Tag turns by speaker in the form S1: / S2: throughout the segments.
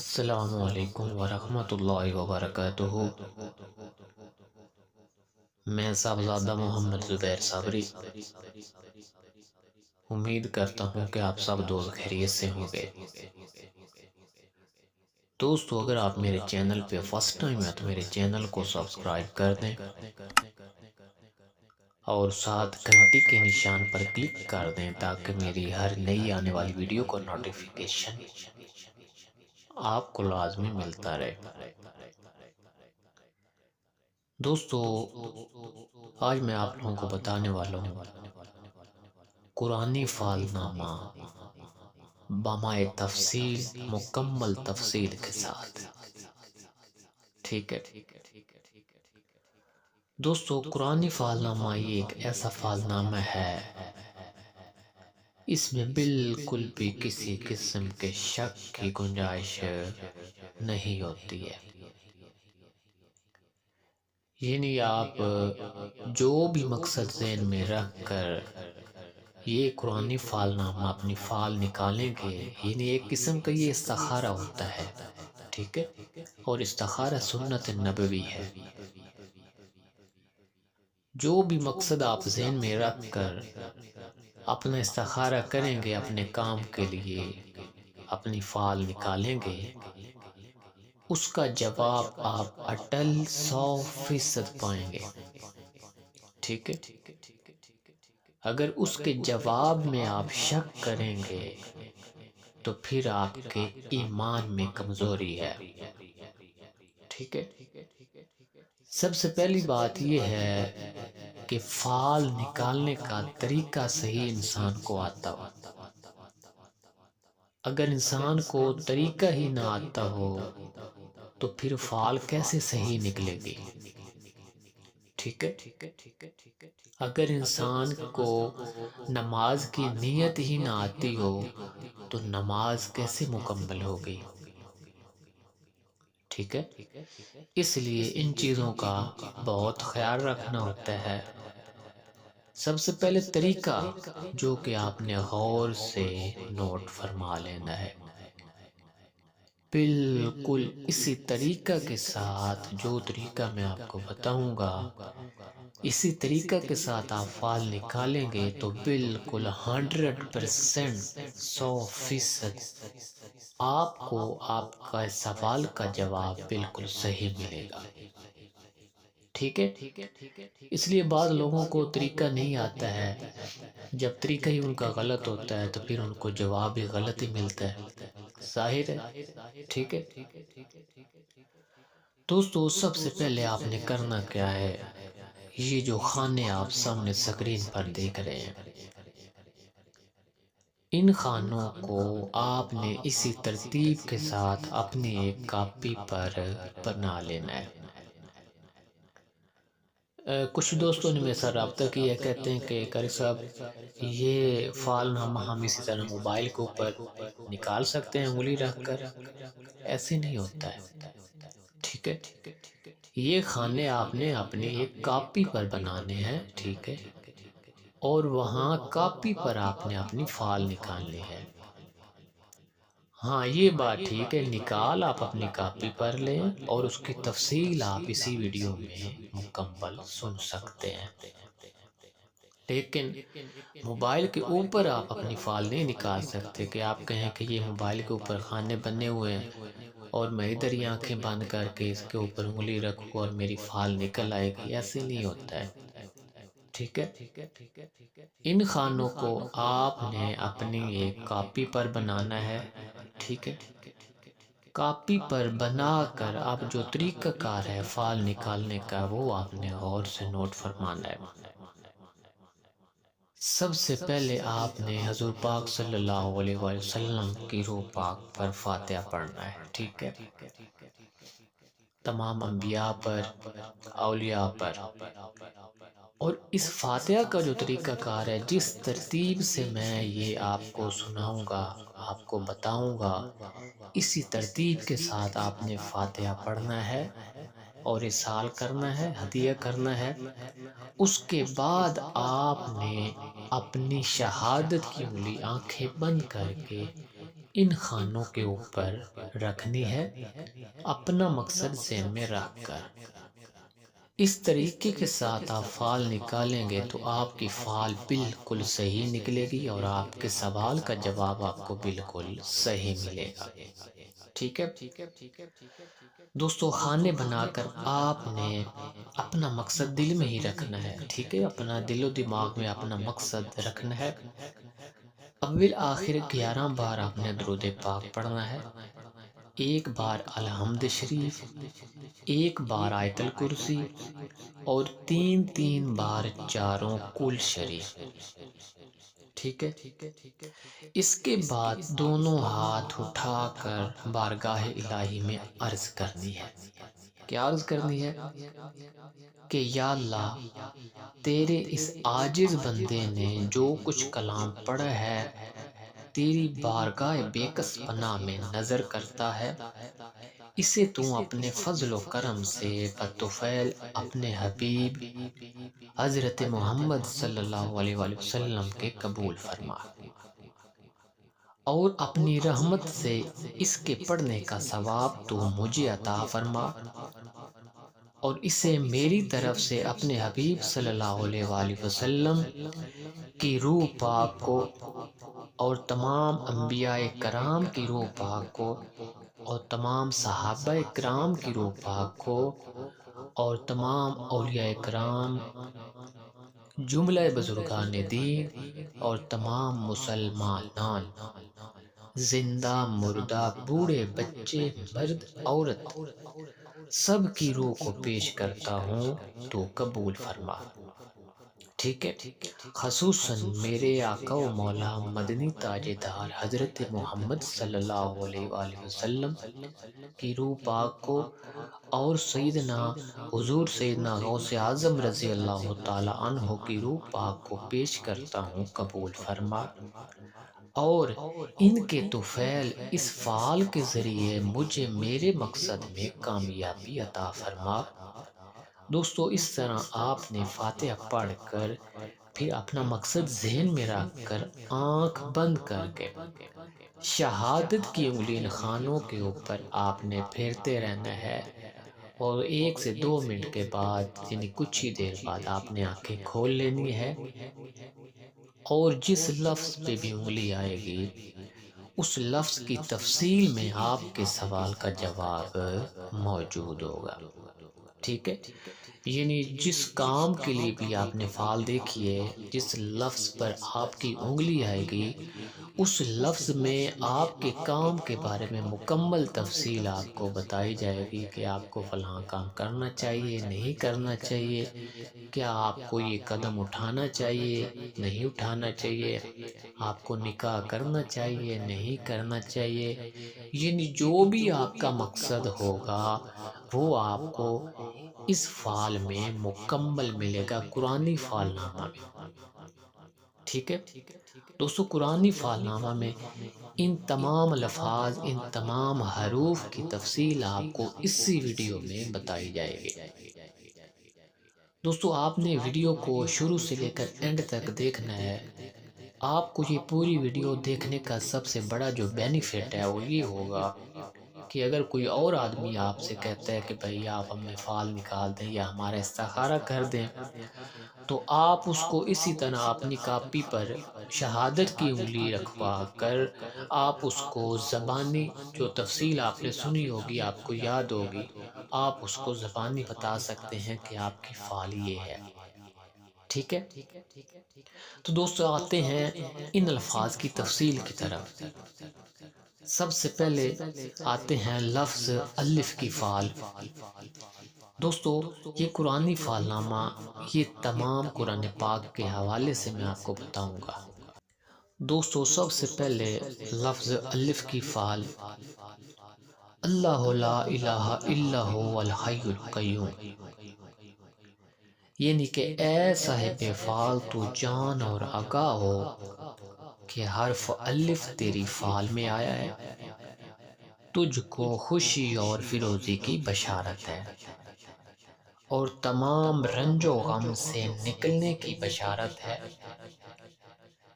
S1: السلام علیکم ورحمۃ اللہ وبرکاتہ۔ میں صاحبزادہ محمد زبیر صابری امید کرتا ہوں کہ آپ سب دوست خیریت سے ہوں گے۔ دوستو، اگر آپ میرے چینل پہ فرسٹ ٹائم ہیں تو میرے چینل کو سبسکرائب کر دیں اور ساتھ گھنٹی کے نشان پر کلک کر دیں تاکہ میری ہر نئی آنے والی ویڈیو کو نوٹیفیکیشن آپ کو لازمی ملتا رہے۔ دوستو، آج میں آپ لوگوں کو بتانے والا ہوں قرآنی فال نامہ بمائے تفصیل، مکمل تفصیل کے ساتھ۔ ٹھیک ہے دوستو، قرآنی فال نامہ یہ ایک ایسا فال نامہ ہے، اس میں بالکل بھی کسی قسم کے شک کی گنجائش نہیں ہوتی ہے۔ یعنی آپ جو بھی مقصد ذہن میں رکھ کر یہ قرآنی فال نامہ اپنی فال نکالیں گے، یعنی ایک قسم کا یہ استخارہ ہوتا ہے، ٹھیک ہے، اور استخارہ سنت نبوی ہے۔ جو بھی مقصد آپ ذہن میں رکھ کر اپنا استخارہ کریں گے، اپنے کام کے لیے اپنی فال نکالیں گے، اس کا جواب آپ اٹل 100% پائیں گے۔ ٹھیک ہے، اگر اس کے جواب میں آپ شک کریں گے تو پھر آپ کے ایمان میں کمزوری ہے۔ ٹھیک ہے، سب سے پہلی بات یہ ہے کہ فال نکالنے کا طریقہ صحیح انسان کو آتا ہو۔ اگر انسان کو طریقہ ہی نہ آتا ہو تو پھر فال کیسے صحیح نکلے گی؟ ٹھیک ہے، اگر انسان کو نماز کی نیت ہی نہ آتی ہو تو نماز کیسے مکمل ہوگی؟ ٹھیک ہے، اس لیے ان چیزوں کا بہت خیال رکھنا ہوتا ہے۔ سب سے پہلے طریقہ جو کہ آپ نے غور سے نوٹ فرما لینا ہے، بالکل اسی طریقہ کے ساتھ جو طریقہ میں آپ کو بتاؤں گا، اسی طریقہ کے ساتھ آپ فال نکالیں گے تو بالکل 100%، 100% آپ کو آپ کا سوال کا جواب بالکل صحیح ملے گا۔ ٹھیک ہے، اس لیے بعض لوگوں کو طریقہ نہیں آتا ہے، جب طریقہ ہی ان کا غلط ہوتا ہے تو پھر ان کو جواب بھی غلط ہی ملتا ہے، ظاہر ہے۔ ٹھیک ہے دوستو، سب سے پہلے آپ نے کرنا کیا ہے، یہ جو خانے آپ سامنے سکرین پر دیکھ رہے ہیں، ان خانوں کو آپ نے اسی ترتیب کے ساتھ اپنی ایک کاپی پر بنا لینا ہے۔ کچھ دوستوں نے میرے ساتھ رابطہ کیا، کہتے ہیں کہ قاری صاحب یہ فال نامہ ہم اسی طرح موبائل کے اوپر نکال سکتے ہیں انگلی رکھ کر؟ ایسے نہیں ہوتا ہے۔ ٹھیک ہے، یہ خانے آپ نے اپنی ایک کاپی پر بنانے ہیں، ٹھیک ہے، اور وہاں کاپی پر آپ نے اپنی فال نکالنی ہے۔ ہاں، یہ بات ٹھیک ہے، نکال آپ اپنی کاپی پر لیں اور اس کی تفصیل آپ اسی ویڈیو میں مکمل سن سکتے ہیں، لیکن موبائل کے اوپر آپ اپنی فال نہیں نکال سکتے کہ آپ کہیں کہ یہ موبائل کے اوپر خانے بنے ہوئے ہیں اور میں ادھر ہی آنکھیں بند کر کے اس کے اوپر انگلی رکھوں اور میری فال نکل آئے گی، ایسے نہیں ہوتا ہے۔ ٹھیک ہے، ان خانوں کو آپ نے اپنی ایک کاپی پر بنانا ہے، ٹھیک ہے، کاپی پر بنا کر اب جو طریقہ کار ہے فال نکالنے کا وہ آپ نے غور سے نوٹ فرمانا ہے۔ سب سے پہلے آپ نے حضور پاک صلی اللہ علیہ وسلم کی روح پاک پر فاتحہ پڑھنا ہے، ٹھیک ہے، تمام انبیاء پر، اولیاء پر، اور اس فاتحہ کا جو طریقہ کار ہے، جس ترتیب سے میں یہ آپ کو سناؤں گا، آپ کو بتاؤں گا، اسی ترتیب کے ساتھ آپ نے فاتحہ پڑھنا ہے اور ارسال کرنا ہے، ہدیہ کرنا ہے۔ اس کے بعد آپ نے اپنی شہادت کی انگلی آنکھیں بند کر کے ان خانوں کے اوپر رکھنی ہے، اپنا مقصد ذہن میں رکھ کر۔ اس طریقے کے ساتھ آپ فعال نکالیں گے تو آپ کی فعال بالکل صحیح نکلے گی اور آپ کے سوال کا جواب آپ کو بالکل صحیح ملے گا۔ ٹھیک ہے دوستو، خانے بنا کر آپ نے اپنا مقصد دل میں ہی رکھنا ہے۔ ٹھیک ہے، اپنا دل و دماغ میں اپنا مقصد رکھنا ہے۔ اول آخر 11 بار آپ نے درود پاک پڑھنا ہے، ایک بار الحمد شریف، ایک بار آیت الکرسی اور 3 بار چاروں کل شریف۔ ٹھیک ہے، اس کے بعد دونوں ہاتھ اٹھا کر بارگاہ الہی میں عرض کرنی ہے۔ کیا عرض کرنی ہے؟ کہ یا اللہ، تیرے اس عاجز بندے نے جو کچھ کلام پڑھا ہے تیری بارگاہ بے کس پناہ میں نظر کرتا ہے، اسے تو اپنے فضل و کرم سے بطفیل اپنے حبیب حضرت محمد صلی اللہ علیہ وآلہ وسلم کے قبول فرما، اور اپنی رحمت سے اس کے پڑھنے کا ثواب تو مجھے عطا فرما، اور اسے میری طرف سے اپنے حبیب صلی اللہ علیہ وآلہ وسلم کی روح پاک کو اور تمام انبیاء کرام کی روح پاک کو اور تمام صحابہ کرام کی روح پاک کو اور تمام اولیاء کرام، جملہ بزرگان دین اور تمام مسلمانان، زندہ مردہ، بوڑھے بچے، مرد عورت، سب کی روح کو پیش کرتا ہوں تو قبول فرما۔ ٹھیک ہے، خصوصاً میرے آقا و مولا مدنی تاجدار حضرت محمد صلی اللہ علیہ وآلہ وسلم کی روح پاک کو اور سیدنا حضور سیدنا غوث اعظم رضی اللہ تعالی عنہ کی روح پاک کو پیش کرتا ہوں، قبول فرما، اور ان کے طفیل اس فعال کے ذریعے مجھے میرے مقصد میں کامیابی عطا فرما۔ دوستو، اس طرح آپ نے فاتحہ پڑھ کر پھر اپنا مقصد ذہن میں رکھ کر آنکھ بند کر کے شہادت کی انگلی ان خانوں کے اوپر آپ نے پھیرتے رہنا ہے، اور 1 سے 2 منٹ کے بعد یعنی کچھ ہی دیر بعد آپ نے آنکھیں کھول لینی ہے، اور جس لفظ پہ بھی انگلی آئے گی اس لفظ کی تفصیل میں آپ کے سوال کا جواب موجود ہوگا۔ ٹھیک ہے، یعنی جس کام کے لیے بھی آپ نے فعال دیکھیے، جس لفظ پر آپ کی انگلی آئے گی اس لفظ میں آپ کے کام کے بارے میں مکمل تفصیل آپ کو بتائی جائے گی کہ آپ کو فلاں کام کرنا چاہیے، نہیں کرنا چاہیے، کیا آپ کو یہ قدم اٹھانا چاہیے، نہیں اٹھانا چاہیے، آپ کو نکاح کرنا چاہیے، نہیں کرنا چاہیے، یعنی جو بھی آپ کا مقصد ہوگا وہ آپ کو اس فعال میں مکمل ملے گا، قرآنی فعال نامہ میں۔ ٹھیک ہے دوستو، قرآنی فعال نامہ میں ان تمام الفاظ، ان تمام حروف کی تفصیل آپ کو اسی ویڈیو میں بتائی جائے گی۔ دوستو، آپ نے ویڈیو کو شروع سے لے کر اینڈ تک دیکھنا ہے۔ آپ کو یہ پوری ویڈیو دیکھنے کا سب سے بڑا جو بینیفٹ ہے وہ یہ ہوگا کہ اگر کوئی اور آدمی آپ سے کہتا ہے کہ بھئی آپ ہمیں فعال نکال دیں یا ہمارا استخارہ کر دیں، تو آپ اس کو اسی طرح اپنی کاپی پر شہادت کی انگلی رکھوا کر آپ اس کو زبانی جو تفصیل آپ نے سنی ہوگی، آپ کو یاد ہوگی، آپ اس کو زبانی بتا سکتے ہیں کہ آپ کی فعال یہ ہے۔ ٹھیک ہے، تو دوستو آتے ہیں ان الفاظ کی تفصیل کی طرف۔ سب سے پہلے آتے ہیں لفظ الف کی فعال۔ دوستو، یہ قرآنی فعال نامہ یہ تمام قرآن پاک کے حوالے سے میں آپ کو بتاؤں گا۔ دوستو، سب سے پہلے لفظ الف کی فعال، اللہ لا الہ الا هو الحی القیوم، یعنی کہ اے صاحب فعال تو جان اور آگاہ ہو کہ حرف الف تیری فعال میں آیا ہے، تجھ کو خوشی اور فیروزی کی بشارت ہے اور تمام رنج و غم سے نکلنے کی بشارت ہے،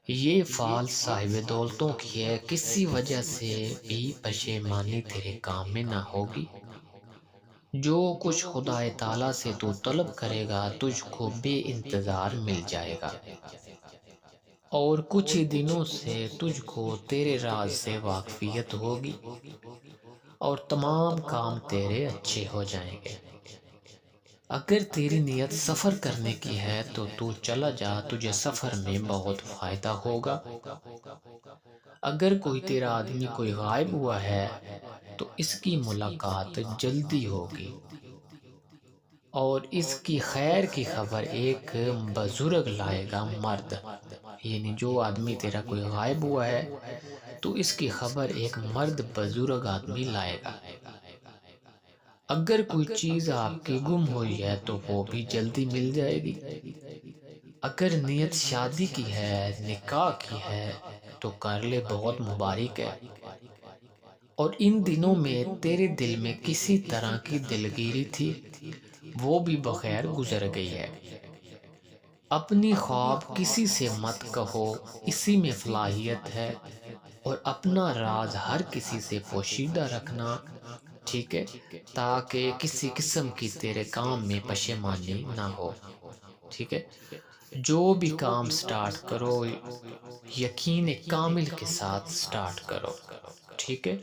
S1: یہ فعل صاحب دولتوں کی ہے، کسی وجہ سے بھی پشیمانی تیرے کام میں نہ ہوگی۔ جو کچھ خدا تعالیٰ سے تو طلب کرے گا تجھ کو بے انتظار مل جائے گا، اور کچھ ہی دنوں سے تجھ کو تیرے راز سے واقفیت ہوگی اور تمام کام تیرے اچھے ہو جائیں گے۔ اگر تیری نیت سفر کرنے کی ہے تو چلا جا، تجھے سفر میں بہت فائدہ ہوگا۔ اگر کوئی تیرا آدمی کوئی غائب ہوا ہے تو اس کی ملاقات جلدی ہوگی، اور اس کی خیر کی خبر ایک بزرگ لائے گا مرد، یعنی جو آدمی تیرا کوئی غائب ہوا ہے تو اس کی خبر ایک مرد بزرگ آدمی لائے گا۔ اگر کوئی چیز آپ کی گم ہوئی ہے تو وہ بھی جلدی مل جائے گی۔ اگر نیت شادی کی ہے، نکاح کی ہے تو کر لے، بہت مبارک ہے۔ اور ان دنوں میں تیرے دل میں کسی طرح کی دلگیری تھی، وہ بھی بخیر گزر گئی ہے۔ اپنی خواب کسی سے مت کہو، اسی میں فلاحیت ہے، اور اپنا راز ہر کسی سے پوشیدہ رکھنا، ٹھیک ہے، تاکہ کسی قسم کی تیرے کام میں پشیمانی نہ ہو، ٹھیک ہے۔ جو بھی کام سٹارٹ کرو یقین کامل کے ساتھ سٹارٹ کرو، ٹھیک ہے،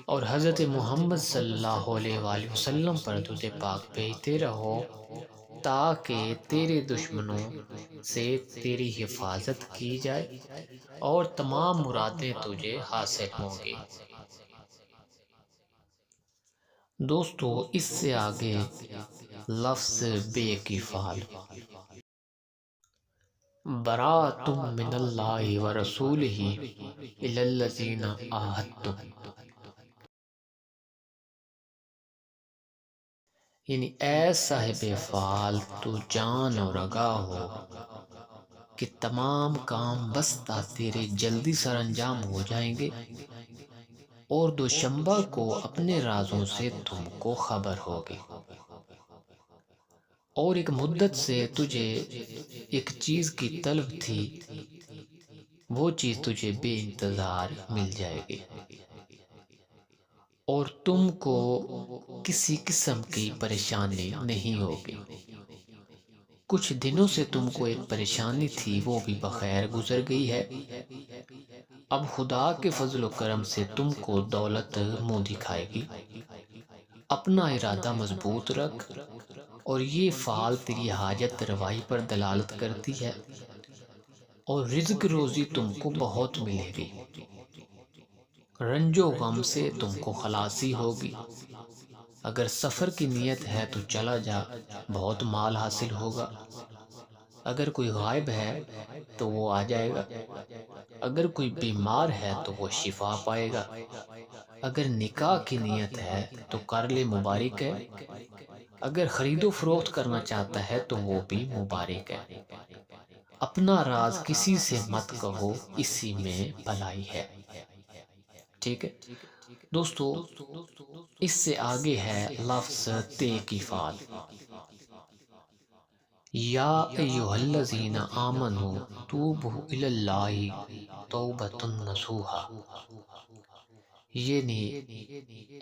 S1: اور حضرت محمد صلی اللہ علیہ وآلہ وسلم پر درود پاک بھیجتے رہو تاکہ تیرے دشمنوں سے تیری حفاظت کی جائے اور تمام مرادیں تجھے حاصل ہوں گی۔ دوستو، اس سے آگے لفظ بے کی فعل، براءۃ من اللہ ورسولہ الی الذین عاہدتم، یعنی اے صاحب فعال تو جان اور آگاہ ہو کہ تمام کام بستہ تیرے جلدی سر انجام ہو جائیں گے، اور دوشنبہ کو اپنے رازوں سے تم کو خبر ہوگی، اور ایک مدت سے تجھے ایک چیز کی طلب تھی، وہ چیز تجھے بے انتظار مل جائے گی، اور تم کو کسی قسم کی پریشانی نہیں ہوگی۔ کچھ دنوں سے تم کو ایک پریشانی تھی، وہ بھی بخیر گزر گئی ہے۔ اب خدا کے فضل و کرم سے تم کو دولت منہ دکھائے گی۔ اپنا ارادہ مضبوط رکھ، اور یہ فعل تیری حاجت روائی پر دلالت کرتی ہے، اور رزق روزی تم کو بہت ملے گی۔ رنج و غم سے تم کو خلاصی ہوگی۔ اگر سفر کی نیت ہے تو چلا جا، بہت مال حاصل ہوگا۔ اگر کوئی غائب ہے تو وہ آ جائے گا۔ اگر کوئی بیمار ہے تو وہ شفا پائے گا۔ اگر نکاح کی نیت ہے تو کر لے، مبارک ہے۔ اگر خرید و فروخت کرنا چاہتا ہے تو وہ بھی مبارک ہے۔ اپنا راز کسی سے مت کہو، اسی میں بھلائی ہے، ٹھیک ہے دوستو۔ اس سے آگے ہے لفظ تے کی فعل، یا ایھا الذین آمنوا توبوا الی اللہ توبۃ نصوحا، یعنی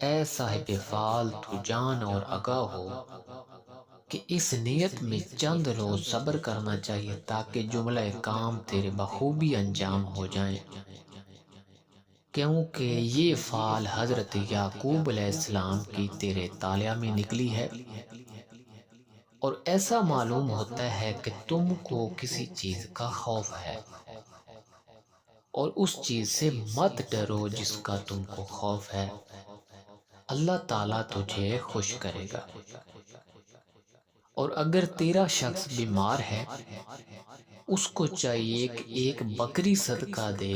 S1: اے صاحب فعال تو جان اور آگاہ ہو کہ اس نیت میں چند روز صبر کرنا چاہیے تاکہ جملہ کام تیرے بخوبی انجام ہو جائیں، کیونکہ یہ فعل حضرت یعقوب علیہ السلام کی تیرے طالع میں نکلی ہے، اور ایسا معلوم ہوتا ہے کہ تم کو کسی چیز کا خوف ہے، اور اس چیز سے مت ڈرو جس کا تم کو خوف ہے، اللہ تعالیٰ تجھے خوش کرے گا۔ اور اگر تیرا شخص بیمار ہے، اس کو چاہیے کہ ایک بکری صدقہ دے،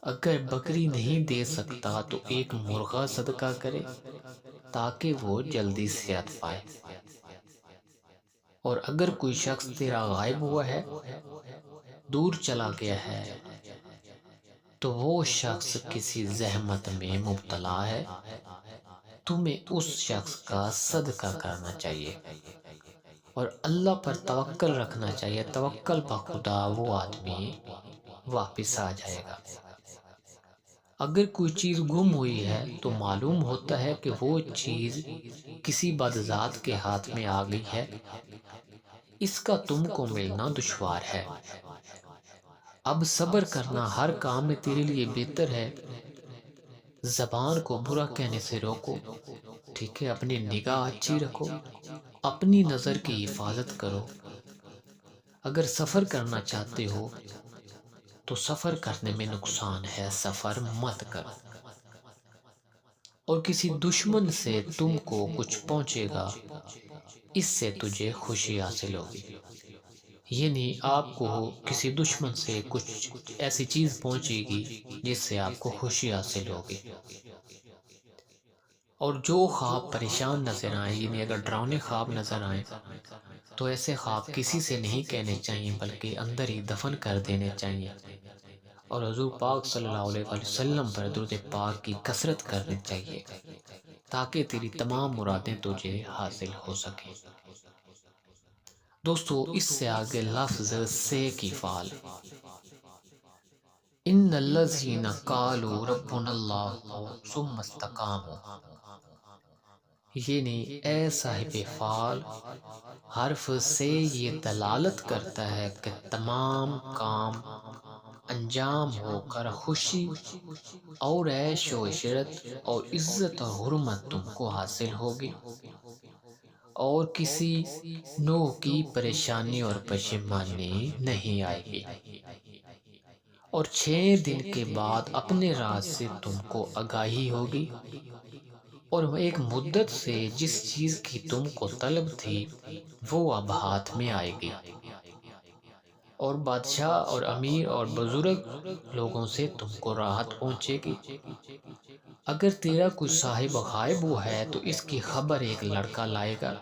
S1: اگر بکری نہیں دے سکتا تو ایک مرغہ صدقہ کرے تاکہ وہ جلدی صحت پائے۔ اور اگر کوئی شخص تیرا غائب ہوا ہے، دور چلا گیا ہے، تو وہ شخص کسی زحمت میں مبتلا ہے، تمہیں اس شخص کا صدقہ کرنا چاہیے، اور اللہ پر توکل رکھنا چاہیے۔ توکل بخدا وہ آدمی واپس آ جائے گا۔ اگر کوئی چیز گم ہوئی ہے تو معلوم ہوتا ہے کہ وہ چیز کسی بدذات کے ہاتھ میں آ گئی ہے، اس کا تم کو ملنا دشوار ہے۔ اب صبر کرنا ہر کام میں تیرے لیے بہتر ہے۔ زبان کو برا کہنے سے روکو، ٹھیک ہے؟ اپنی نگاہ اچھی رکھو، اپنی نظر کی حفاظت کرو۔ اگر سفر کرنا چاہتے ہو تو سفر کرنے میں نقصان ہے، سفر مت کرو۔ اور کسی دشمن سے تم کو کچھ پہنچے گا، اس سے تجھے خوشی حاصل ہوگی۔ یعنی آپ کو کسی دشمن سے کچھ ایسی چیز پہنچے گی جس سے آپ کو خوشی حاصل ہوگی۔ اور جو خواب پریشان نظر آئیں، یعنی اگر ڈراؤنے خواب نظر آئیں تو ایسے خواب کسی سے نہیں کہنے چاہیے بلکہ اندر ہی دفن کر دینے چاہیے، اور حضور پاک صلی اللہ علیہ وآلہ وسلم پر درود پاک کی کثرت کرنی چاہیے تاکہ تیری تمام مرادیں تجھے حاصل ہو سکیں۔ دوستو اس سے آگے لفظ سے کی فعل، ان الذین قالوا ربنا اللہ ثم استقاموا، یعنی اے صاحب فعل، حرف سے یہ دلالت کرتا ہے کہ تمام کام انجام ہو کر خوشی اور عیش و عشرت اور عزت اور حرمت تم کو حاصل ہوگی، اور کسی نوع کی پریشانی اور پشیمانی نہیں آئے گی، اور 6 دن کے بعد اپنے راز سے تم کو آگاہی ہوگی، اور ایک مدت سے جس چیز کی تم کو طلب تھی وہ اب ہاتھ میں آئے گی، اور بادشاہ اور امیر اور بزرگ لوگوں سے تم کو راحت پہنچے گی۔ اگر تیرا کوئی صاحب غائب ہے تو اس کی خبر ایک لڑکا لائے گا،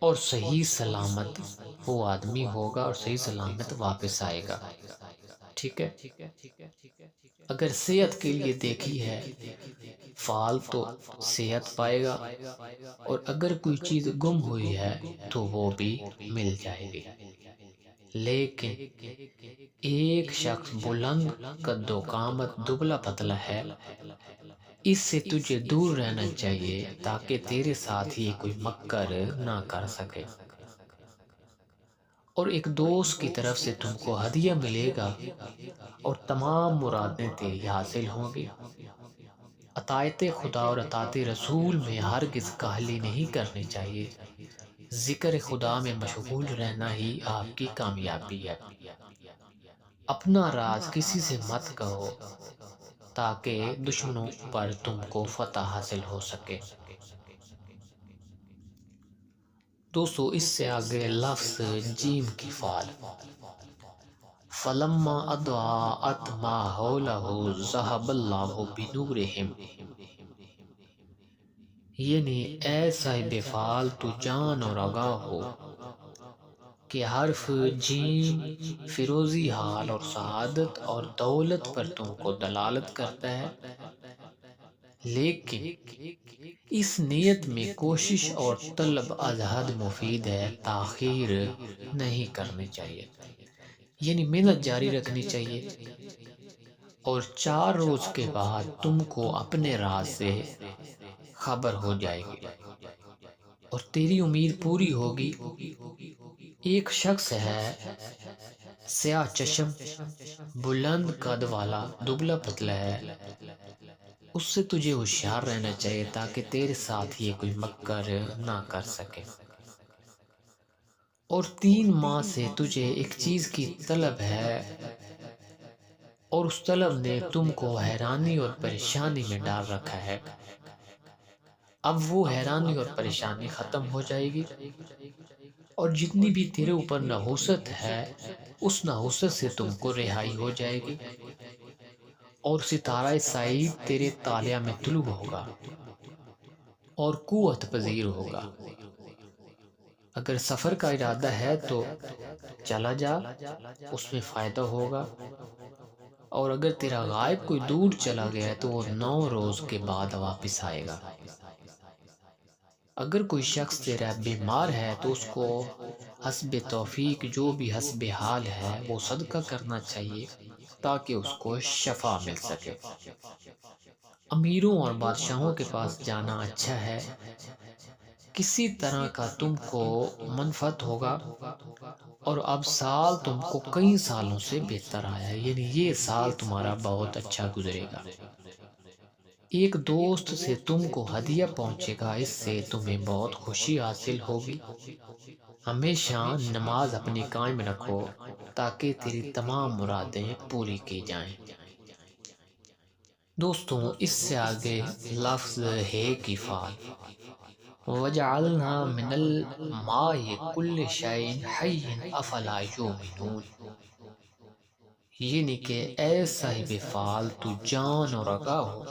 S1: اور صحیح سلامت وہ آدمی ہوگا اور صحیح سلامت واپس آئے گا، ٹھیک ہے؟ اگر صحت کے لیے دیکھی ہے فعال تو صحت پائے گا، اور اگر کوئی چیز گم ہوئی ہے تو وہ بھی مل جائے گی۔ لیکن ایک شخص بلند قد و قامت دبلا پتلا ہے، اس سے تجھے دور رہنا چاہیے تاکہ تیرے ساتھ یہ کوئی مکر نہ کر سکے، اور ایک دوست کی طرف سے تم کو ہدیہ ملے گا اور تمام مرادیں تیری حاصل ہوں گی۔ اطاعت خدا اور اطاعت رسول میں ہرگز کاہلی نہیں کرنی چاہیے، ذکر خدا میں مشغول رہنا ہی آپ کی کامیابی ہے۔ اپنا راز کسی سے مت کہو تاکہ دشمنوں پر تم کو فتح حاصل ہو سکے۔ دوستو اس سے آگے لفظ جیم کی فعل، فَلَمَّا أَضَاءَتْ مَا حَوْلَهُ ذَهَبَ اللَّهُ بِنُورِهِمْ، یعنی اے صاحب فعل تو جان اور آگاہ ہو کہ حرف جیم فیروزی حال اور سعادت اور دولت پر تم کو دلالت کرتا ہے، لیکن اس نیت میں کوشش اور طلب از حد مفید ہے، تاخیر نہیں کرنی چاہیے، یعنی محنت جاری رکھنی چاہیے، اور 4 روز کے بعد تم کو اپنے راز سے خبر ہو جائے گی اور تیری امید پوری ہوگی۔ ایک شخص ہے سیاہ چشم، بلند قد والا، دبلا پتلا ہے، اس سے تجھے ہوشیار رہنا چاہیے تاکہ تیرے ساتھ یہ کوئی مکر نہ کر سکے، اور 3 ماہ سے تجھے ایک چیز کی طلب ہے اور اس طلب نے تم کو حیرانی اور پریشانی میں ڈال رکھا ہے، اب وہ حیرانی اور پریشانی ختم ہو جائے گی، اور جتنی بھی تیرے اوپر نحوست ہے اس نحوست سے تم کو رہائی ہو جائے گی، اور ستارہ سعید تیرے طالع میں طلوع ہوگا اور قوت پذیر ہوگا۔ اگر سفر کا ارادہ ہے تو چلا جا، اس میں فائدہ ہوگا، اور اگر تیرا غائب کوئی دور چلا گیا ہے تو وہ 9 روز کے بعد واپس آئے گا۔ اگر کوئی شخص تیرا بیمار ہے تو اس کو حسب توفیق جو بھی حسب حال ہے وہ صدقہ کرنا چاہیے تاکہ اس کو شفا مل سکے۔ امیروں اور بادشاہوں کے پاس جانا اچھا ہے، کسی طرح کا تم کو منفعت ہوگا، اور اب سال تم کو کئی سالوں سے بہتر آیا ہے، یعنی یہ سال تمہارا بہت اچھا گزرے گا۔ ایک دوست سے تم کو ہدیہ پہنچے گا، اس سے تمہیں بہت خوشی حاصل ہوگی۔ ہمیشہ نماز اپنی قائم رکھو تاکہ تیری تمام مرادیں پوری کی جائیں۔ دوستوں، اس سے آگے لفظ ہے کی فعل، وَجَعَلْنَا مِنَ الْمَاءِ كُلِّ شَيْءٍ حَيٍّ أَفَلَا يُؤْمِنُونَ، یعنی کہ اے صاحب فعل تو جان اور آگاہ ہو،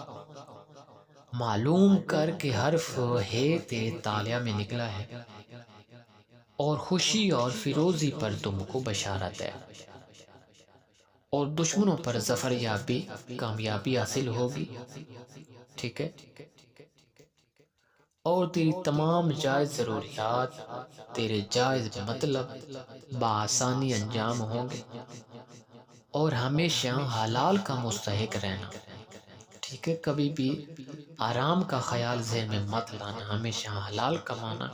S1: معلوم کر کہ حرف ہے تیرے تالیہ میں نکلا ہے، اور خوشی اور فیروزی پر تم کو بشارت ہے، اور دشمنوں پر ظفر یابی کامیابی حاصل ہوگی، ٹھیک ہے، اور تیری تمام جائز ضروریات، تیرے جائز مطلب بآسانی انجام ہوں گے، اور ہمیشہ حلال کا مستحق رہنا، ٹھیک ہے، کبھی بھی آرام کا خیال ذہن میں مت لانا، ہمیشہ حلال کمانا۔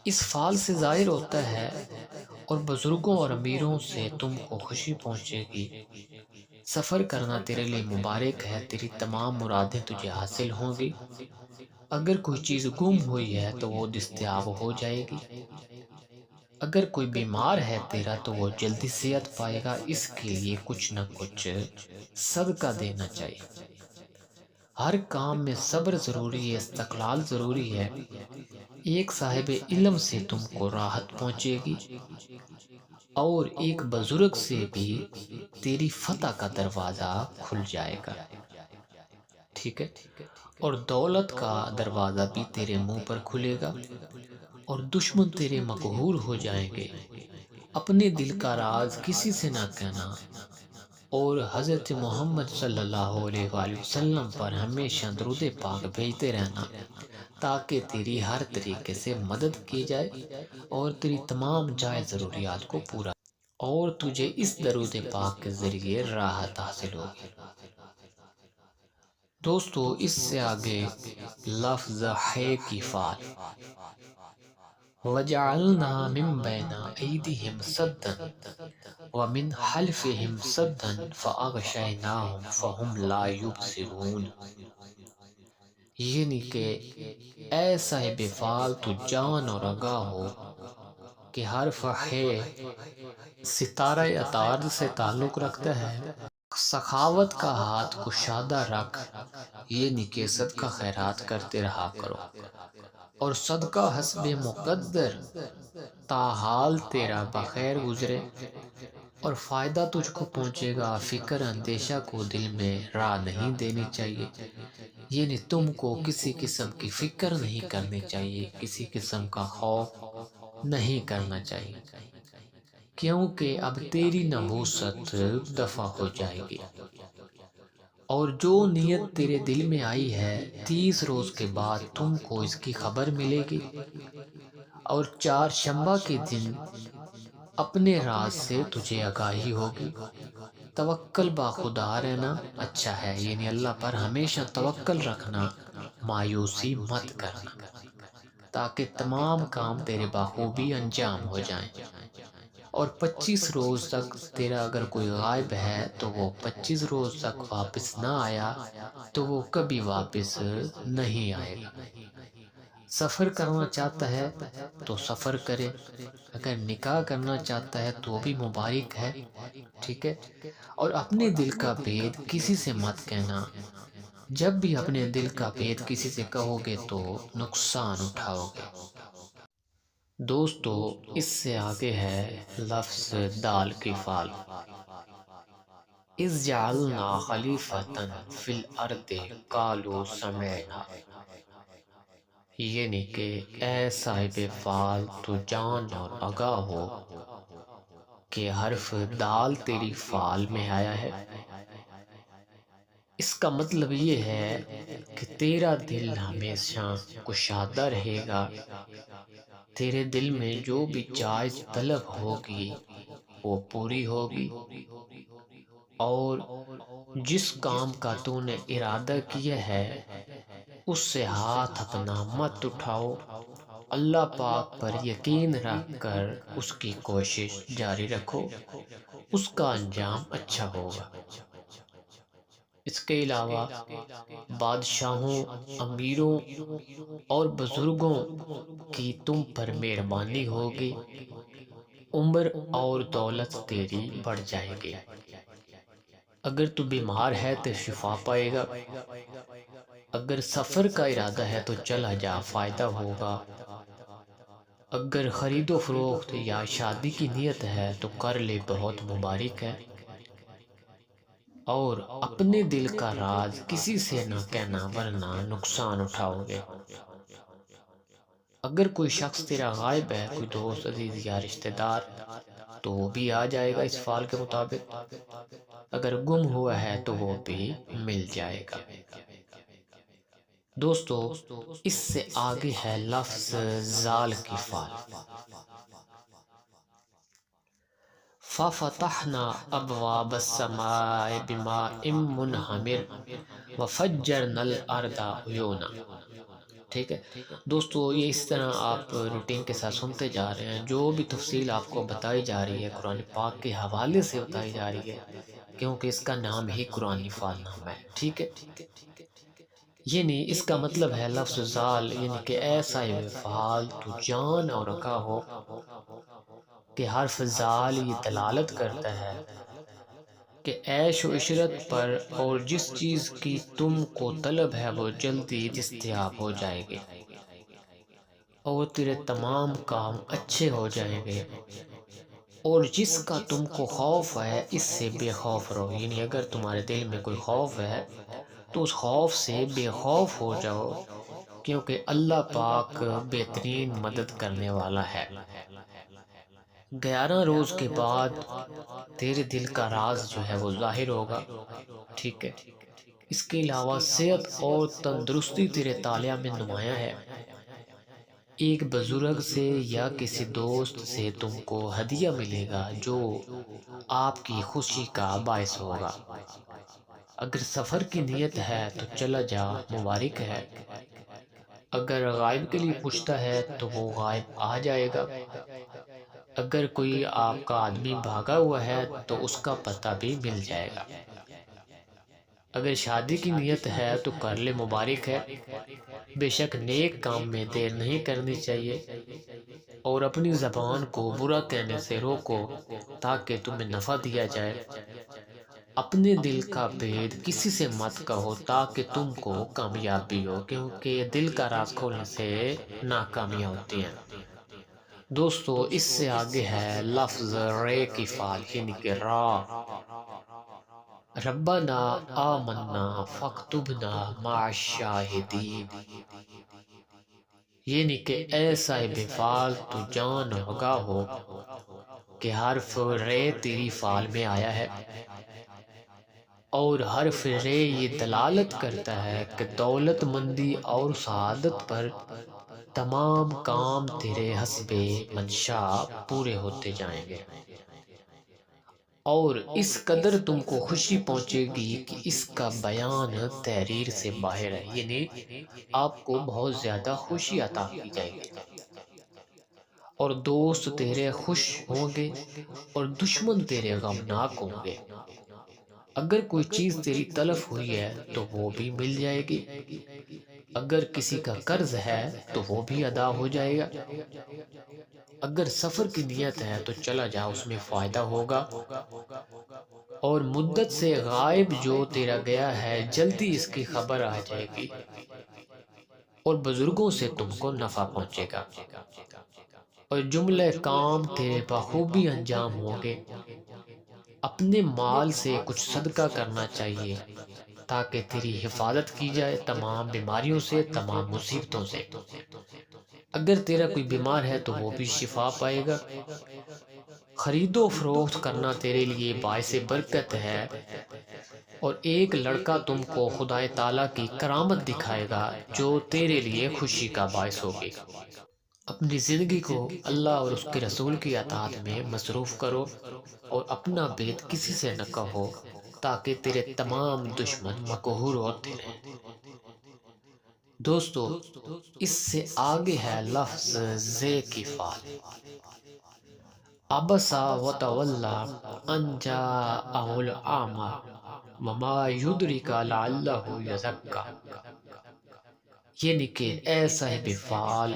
S1: اس فعل سے ظاہر ہوتا ہے اور بزرگوں اور امیروں سے تم کو خوشی پہنچے گی، سفر کرنا تیرے لیے مبارک ہے، تیری تمام مرادیں تجھے حاصل ہوں گی، اگر کوئی چیز گم ہوئی ہے تو وہ دستیاب ہو جائے گی، اگر کوئی بیمار ہے تیرا تو وہ جلدی صحت پائے گا، اس کے لیے کچھ نہ کچھ صدقہ دینا چاہیے۔ ہر کام میں صبر ضروری ہے، استقلال ضروری ہے۔ ایک صاحب علم سے تم کو راحت پہنچے گی، اور ایک بزرگ سے بھی تیری فتح کا دروازہ کھل جائے گا، ٹھیک ہے، اور دولت کا دروازہ بھی تیرے منہ پر کھلے گا، اور دشمن تیرے مقہور ہو جائیں گے۔ اپنے دل کا راز کسی سے نہ کہنا، اور حضرت محمد صلی اللہ علیہ وآلہ وسلم پر ہمیشہ درود پاک بھیجتے رہنا تاکہ تیری ہر طریقے سے مدد کی جائے اور تیری تمام جائز ضروریات کو پورا، اور تجھے اس درود پاک کے ذریعے راحت حاصل ہوگی۔ دوستو، اس سے آگے لفظ ہے کی فعل، وَجَعَلْنَا مِن بَيْنَ أَيْدِيهِمْ سَدًّا وَمِنْ خَلْفِهِمْ سَدًّا فَأَغْشَيْنَاهُمْ فَهُمْ لَا يُبْصِرُونَ، یعنی کہ اے صاحب فعل تو جان اور آگاہ ہو کہ حرف ہے ستارہ اطار سے تعلق رکھتا ہے، سخاوت کا ہاتھ کشادہ رکھ، یعنی کہ صدقہ خیرات کرتے رہا کرو، اور صدقہ حسب مقدر تاحال تیرا بخیر گزرے، اور فائدہ تجھ کو پہنچے گا، فکر اندیشہ کو دل میں راہ نہیں دینی چاہیے، یعنی تم کو کسی قسم کی فکر نہیں کرنی چاہیے، کسی قسم کا خوف نہیں کرنا چاہیے، کیونکہ اب تیری نحوست دفع ہو جائے گی، اور جو نیت تیرے دل میں آئی ہے 30 روز کے بعد تم کو اس کی خبر ملے گی، اور 4 شنبہ کے دن اپنے راز سے تجھے آگاہی ہوگی۔ توکل با خدا رہنا اچھا ہے، یعنی اللہ پر ہمیشہ توکل رکھنا، مایوسی مت کرنا، تاکہ تمام کام تیرے بخوبی انجام ہو جائیں، اور 25 روز تک تیرا اگر کوئی غائب ہے تو وہ 25 روز تک واپس نہ آیا تو وہ کبھی واپس نہیں آئے گا۔ سفر کرنا چاہتا ہے تو سفر کرے، اگر نکاح کرنا چاہتا ہے تو بھی مبارک ہے، ٹھیک ہے، اور اپنے دل کا بھید کسی سے مت کہنا، جب بھی اپنے دل کا بھید کسی سے کہو گے تو نقصان اٹھاؤ گے۔ دوستو، اس سے آگے ہے لفظ دال کی فعل، اذ جعلنا خلیفۃ فی الارض قالوا سمعنا، یعنی کہ اے صاحب فعل تو جان اور آگاہ ہو کہ حرف دال تیری فعل میں آیا ہے، اس کا مطلب یہ ہے کہ تیرا دل ہمیشہ کشادہ رہے گا، تیرے دل میں جو بھی جائز طلب ہوگی وہ پوری ہوگی، اور جس کام کا تو نے ارادہ کیا ہے اس سے ہاتھ اپنا مت اٹھاؤ، اللہ پاک پر یقین رکھ کر اس کی کوشش جاری رکھو، اس کا انجام اچھا ہوگا۔ اس کے علاوہ بادشاہوں، امیروں اور بزرگوں کی تم پر مہربانی ہوگی، عمر اور دولت تیری بڑھ جائے گی۔ اگر تو بیمار ہے تو شفا پائے گا، اگر سفر کا ارادہ ہے تو چلا جا، فائدہ ہوگا، اگر خرید و فروخت یا شادی کی نیت ہے تو کر لے، بہت مبارک ہے، اور اپنے دل کا راز کسی سے نہ کہنا ورنہ نقصان اٹھاؤ گے۔ اگر کوئی شخص تیرا غائب ہے، کوئی دوست، عزیز یا رشتہ دار، تو وہ بھی آ جائے گا اس فعل کے مطابق، اگر گم ہوا ہے تو وہ بھی مل جائے گا۔ دوستو، اس سے آگے ہے لفظ زال کی فعل۔ فَفَتَحْنَا أَبْوَابَ السَّمَاءِ بِمَاءٍ مُنْهَمِرٍ وَفَجَّرْنَا الْأَرْضَ عُيُونًا۔ ٹھیک ہے دوستو، یہ اس طرح آپ روٹین کے ساتھ سنتے جا رہے ہیں، جو بھی تفصیل آپ کو بتائی جا رہی ہے قرآن پاک کے حوالے سے بتائی جا رہی ہے، کیونکہ اس کا نام ہی قرآن فعل نام ہے۔ ٹھیک ہے، یعنی اس کا مطلب ہے لفظ زال، یعنی کہ ایسا فعال تو جان اور رکھا ہو، کہ حرف زال یہ دلالت کرتا ہے کہ عیش و عشرت پر، اور جس چیز کی تم کو طلب ہے وہ جلدی دستیاب ہو جائے گی، اور تیرے تمام کام اچھے ہو جائیں گے، اور جس کا تم کو خوف ہے اس سے بے خوف رہو، یعنی اگر تمہارے دل میں کوئی خوف ہے تو اس خوف سے بے خوف ہو جاؤ، کیونکہ اللہ پاک بہترین مدد کرنے والا ہے۔ 11 روز کے بعد تیرے دل کا راز جو ہے وہ ظاہر ہوگا۔ ٹھیک ہے، اس کے علاوہ صحت اور تندرستی تیرے طالعہ میں نمایاں ہے۔ ایک بزرگ سے یا کسی دوست سے تم کو ہدیہ ملے گا جو آپ کی خوشی کا باعث ہوگا۔ اگر سفر کی نیت ہے تو چلا جا، مبارک ہے، اگر غائب کے لیے پوچھتا ہے تو وہ غائب آ جائے گا، اگر کوئی آپ کا آدمی بھاگا ہوا ہے تو اس کا پتہ بھی مل جائے گا، اگر شادی کی نیت ہے تو کر لے، مبارک ہے، بے شک نیک کام میں دیر نہیں کرنی چاہیے، اور اپنی زبان کو برا کہنے سے روکو تاکہ تمہیں نفع دیا جائے، اپنے دل کا بید کسی سے مت کہو تاکہ تم کو کامیابی ہو، کیونکہ دل کا راز کھولنے سے ناکامیاں ہوتی ہیں۔ دوستو، اس سے آگے ہے لفظ رے کی فعل، یعنی کہ را۔ ربنا آمنا فاکتبنا مع الشاہدین، یعنی کہ اے صاحب فعل تو جان اور آگاہ ہو کہ حرف رے تیری فعل میں آیا ہے، اور حرف رے یہ دلالت کرتا ہے کہ دولت مندی اور سعادت پر تمام کام تیرے حسب منشا پورے ہوتے جائیں گے، اور اس قدر تم کو خوشی پہنچے گی کہ اس کا بیان تحریر سے باہر ہے، یعنی آپ کو بہت زیادہ خوشی عطا کی جائے گی، اور دوست تیرے خوش ہوں گے اور دشمن تیرے غمناک ہوں گے، اگر کوئی چیز تیری تلف ہوئی ہے تو وہ بھی مل جائے گی، اگر کسی کا قرض ہے تو وہ بھی ادا ہو جائے گا، اگر سفر کی نیت ہے تو چلا جا، اس میں فائدہ ہوگا، اور مدت سے غائب جو تیرا گیا ہے جلدی اس کی خبر آ جائے گی، اور بزرگوں سے تم کو نفع پہنچے گا، اور جملہ کام تیرے بخوبی انجام ہوں گے۔ اپنے مال سے کچھ صدقہ کرنا چاہیے تاکہ تیری حفاظت کی جائے تمام بیماریوں سے، تمام مصیبتوں سے، اگر تیرا کوئی بیمار ہے تو وہ بھی شفا پائے گا، خرید و فروخت کرنا تیرے لیے باعث برکت ہے، اور ایک لڑکا تم کو خدا تعالیٰ کی کرامت دکھائے گا جو تیرے لیے خوشی کا باعث ہوگی۔ اپنی زندگی کو اللہ اور اس کے رسول کی اطاعت میں مصروف کرو اور اپنا بید کسی سے نہ کہو تاکہ تیرے تمام دشمن مقہور ہوتے رہیں۔ دوستو، اس سے آگے ہے لفظ زے کی فعل۔ ابسا وتولا ان جاءہ الاعمی وما یدرک لعلہ یزکا، یعنی کہ اے صاحب فعال،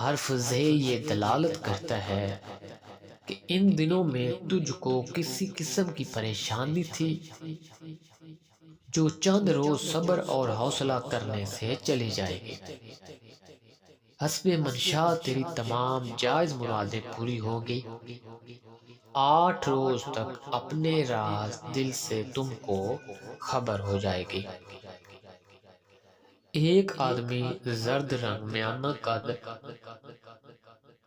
S1: حرف زے یہ دلالت کرتا ہے کہ ان دنوں میں تجھ کو کسی قسم کی پریشانی تھی جو چند روز صبر اور حوصلہ کرنے سے چلی جائے گی۔ حسب منشاء تیری تمام جائز مرادیں پوری ہوگی۔ 8 روز تک اپنے راز دل سے تم کو خبر ہو جائے گی۔ ایک آدمی زرد رنگ میانہ قد،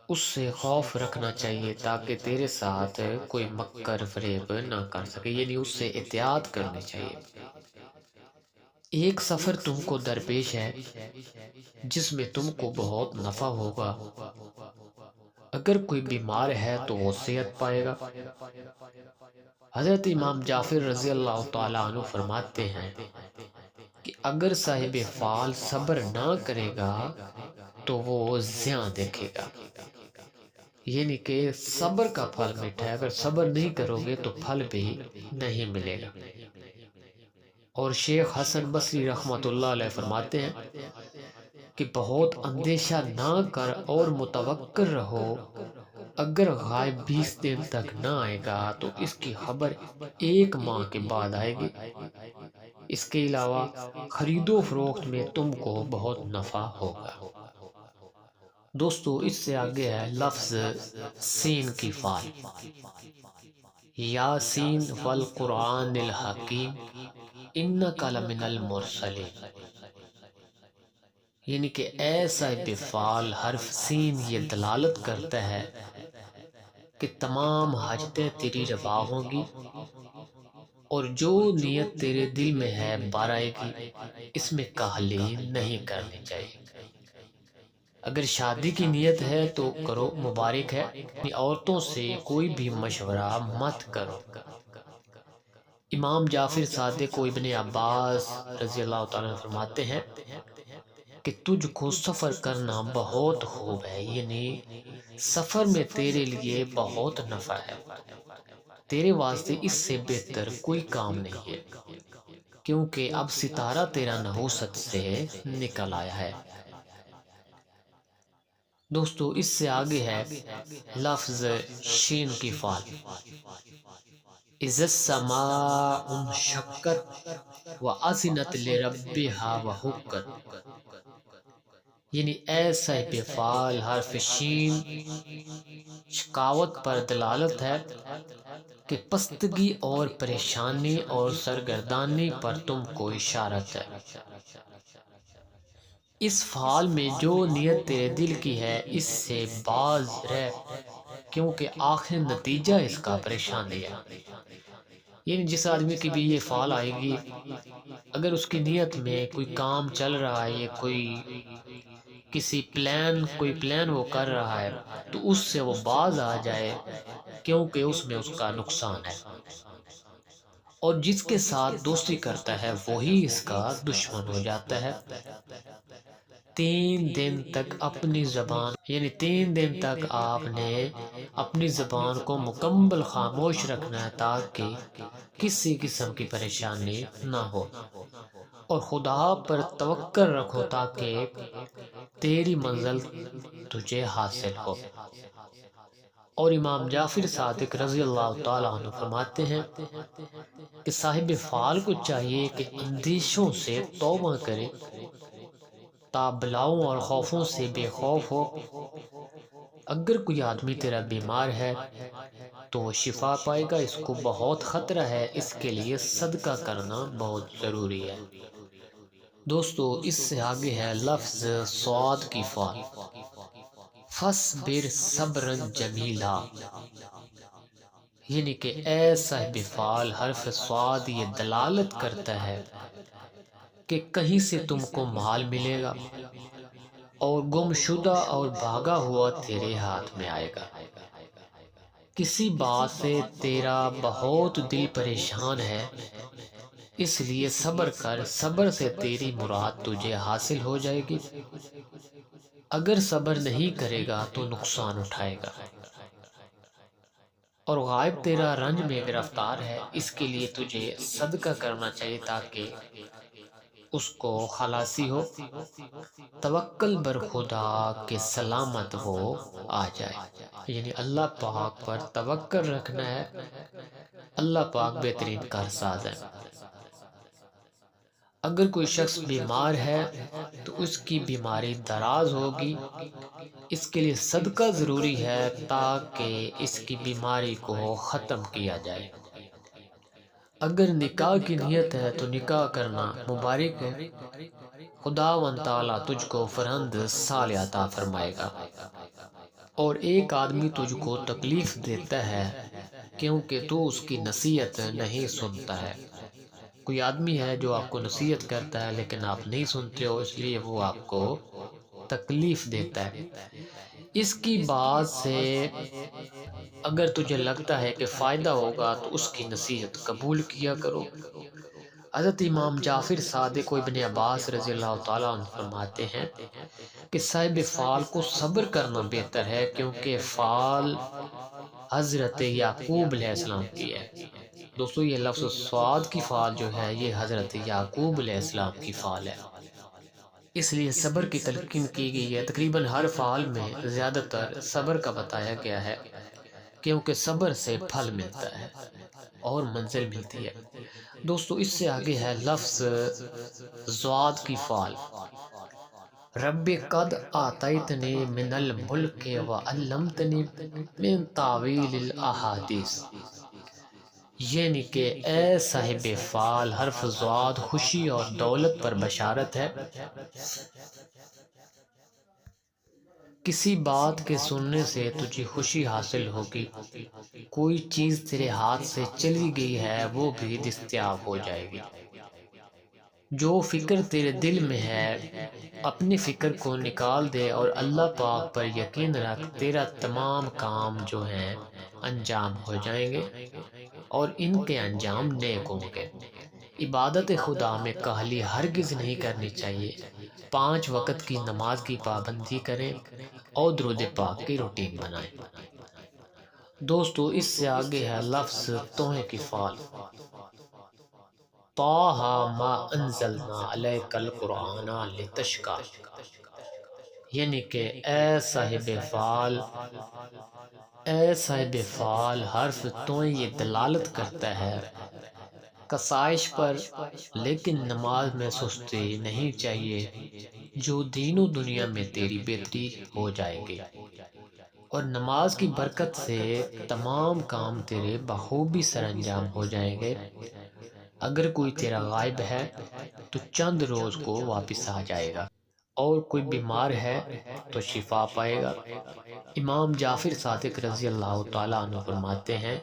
S1: اس سے خوف رکھنا چاہیے تاکہ تیرے ساتھ کوئی مکر فریب نہ کر سکے، یعنی اس سے احتیاط کرنی چاہیے۔ ایک سفر تم کو درپیش ہے جس میں تم کو بہت نفع ہوگا۔ اگر کوئی بیمار ہے تو وہ صحت پائے گا۔ حضرت امام جعفر رضی اللہ تعالیٰ عنہ فرماتے ہیں کہ اگر صاحب فعال صبر نہ کرے گا تو وہ زیاں دیکھے گا، یعنی کہ صبر کا پھل میٹھا ہے، اگر صبر نہیں کرو گے تو پھل بھی نہیں ملے گا۔ اور شیخ حسن بصری رحمۃ اللہ علیہ فرماتے ہیں کہ بہت اندیشہ نہ کر اور متوکل رہو، اگر غائب 20 دن تک نہ آئے گا تو اس کی خبر 1 ماہ کے بعد آئے گی۔ اس کے علاوہ خرید و فروخت میں تم کو بہت نفع ہوگا۔ دوستو، اس سے آگے ہے لفظ سین کی فعل۔ یاسین والقرآن الحکیم انک لمن المرسلین، یعنی کہ اے صاحب فعال، حرف سین یہ دلالت کرتا ہے کہ تمام حاجتیں تیری روا ہوں گی اور جو نیت تیرے دل میں ہے بار آئے گی، اس میں کاہلی نہیں کرنی چاہیے۔ اگر شادی کی نیت ہے تو کرو، مبارک ہے۔ اپنی عورتوں سے کوئی بھی مشورہ مت کرو۔ امام جعفر صادق و ابن عباس رضی اللہ تعالیٰ عنہ فرماتے ہیں کہ تجھ کو سفر کرنا بہت خوب ہے، یعنی سفر میں تیرے لیے بہت نفع ہے، تیرے واسطے اس سے بہتر کوئی کام نہیں ہے، کیونکہ اب ستارہ تیرا نحوست سے نکل آیا ہے۔ دوستو، اس سے آگے ہے لفظ شین کی فعل۔ اذا السماء انشقت واذنت لربها وحقت، یعنی اے صاحب فعال، حرف شین شکاوت پر دلالت ہے کہ پستگی اور پریشانی اور سرگردانی پر تم کو اشارت ہے۔ اس فعال میں جو نیت تیرے دل کی ہے اس سے باز رہ، کیونکہ آخر نتیجہ اس کا پریشانی ہے۔ یعنی جس آدمی کی بھی یہ فعال آئے گی، اگر اس کی نیت میں کوئی کام چل رہا ہے یا کوئی پلان وہ کر رہا ہے تو اس سے وہ باز آ جائے، کیونکہ اس میں اس کا نقصان ہے۔ اور جس کے ساتھ دوستی کرتا ہے وہی اس کا دشمن ہو جاتا ہے۔ 3 دن تک اپنی زبان، یعنی 3 دن تک آپ نے اپنی زبان کو مکمل خاموش رکھنا ہے تاکہ کسی قسم کی پریشانی نہ ہو، اور خدا پر توکل رکھو تاکہ تیری منزل تجھے حاصل ہو۔ اور امام جعفر صادق رضی اللہ تعالیٰ عنہ فرماتے ہیں کہ صاحب فعال کو چاہیے کہ اندیشوں سے توبہ کرے، بلاؤں اور خوفوں سے بے خوف ہو۔ اگر کوئی آدمی تیرا بیمار ہے تو وہ شفا پائے گا، اس کو بہت خطرہ ہے، اس کے لیے صدقہ کرنا بہت ضروری ہے۔ دوستو، اس سے آگے ہے لفظ صاد کی فعل۔ فاصبر صبرا جمیلا، یعنی کہ اے صاحب فعال حرف صاد یہ دلالت کرتا ہے کہ کہیں سے تم کو مال ملے گا اور گم شدہ اور بھاگا ہوا تیرے ہاتھ میں آئے گا۔ کسی بات سے تیرا بہت دل پریشان ہے، اس لیے صبر کر، صبر سے تیری مراد تجھے حاصل ہو جائے گی۔ اگر صبر نہیں کرے گا تو نقصان اٹھائے گا، اور غائب تیرا رنج میں گرفتار ہے، اس کے لیے تجھے صدقہ کرنا چاہیے تاکہ اس کو خلاصی ہو۔ توکل بر خدا کے سلامت وہ آ جائے، یعنی اللہ پاک پر توکل رکھنا ہے۔ اللہ پاک بہترین کارساز ہے۔ اگر کوئی شخص بیمار ہے تو اس کی بیماری دراز ہوگی، اس کے لیے صدقہ ضروری ہے تاکہ اس کی بیماری کو ختم کیا جائے۔ اگر نکاح کی نیت ہے تو نکاح کرنا مبارک ہے، خداوند تعالیٰ تجھ کو فرزند صالح عطا فرمائے گا۔ اور ایک آدمی تجھ کو تکلیف دیتا ہے کیونکہ تو اس کی نصیحت نہیں سنتا ہے۔ کوئی آدمی ہے جو آپ کو نصیحت کرتا ہے لیکن آپ نہیں سنتے ہو، اس لیے وہ آپ کو تکلیف دیتا ہے۔ اس کی بات سے اگر تجھے لگتا ہے کہ فائدہ ہوگا تو اس کی نصیحت قبول کیا کرو۔ حضرت امام جعفر صادق و ابن عباس رضی اللہ تعالیٰ عنہ فرماتے ہیں کہ صاحب فعال کو صبر کرنا بہتر ہے، کیونکہ فعال حضرت یعقوب علیہ السلام کی ہے۔ دوستو یہ لفظ سواد کی فعال جو ہے یہ حضرت یعقوب علیہ السلام کی فعال ہے، اس لیے صبر کی تلقین کی گئی ہے۔ تقریباً ہر فعال میں زیادہ تر صبر کا بتایا گیا ہے، کیونکہ صبر سے پھل ملتا ہے اور منزل ملتی ہے۔ دوستو اس سے آگے ہے لفظ زواد کی فعال۔ رب قد آتیتنی من الملک وعلمتنی من تعویل الاحادیث، یعنی کہ اے صاحب فعال حرف زواد خوشی اور دولت پر بشارت ہے۔ کسی بات کے سننے سے تجھے خوشی حاصل ہوگی، کوئی چیز تیرے ہاتھ سے چلی گئی ہے وہ بھی دستیاب ہو جائے گی۔ جو فکر تیرے دل میں ہے اپنی فکر کو نکال دے اور اللہ پاک پر یقین رکھ، تیرا تمام کام جو ہیں انجام ہو جائیں گے اور ان کے انجام نیک ہوں گے۔ عبادت خدا میں کاہلی ہرگز نہیں کرنی چاہیے۔ 5 وقت کی نماز کی پابندی کریں اور درود پاک کی روٹین بنائیں۔ دوستو اس سے آگے ہے لفظ توہیں کی فعال۔ طٰہ ما انزلنا علیک القرآن لتشقیٰ، یعنی کہ اے صاحب فعال، اے صاحب فعال حرف تویں یہ دلالت کرتا ہے کسائش پر، لیکن نماز میں سستی نہیں چاہیے، جو دین و دنیا میں تیری بہتری ہو جائے گی، اور نماز کی برکت سے تمام کام تیرے بخوبی سر انجام ہو جائیں گے۔ اگر کوئی تیرا غائب ہے تو چند روز کو واپس آ جائے گا، اور کوئی بیمار ہے تو شفا پائے گا۔ امام جعفر صادق رضی اللہ تعالیٰ عنہ فرماتے ہیں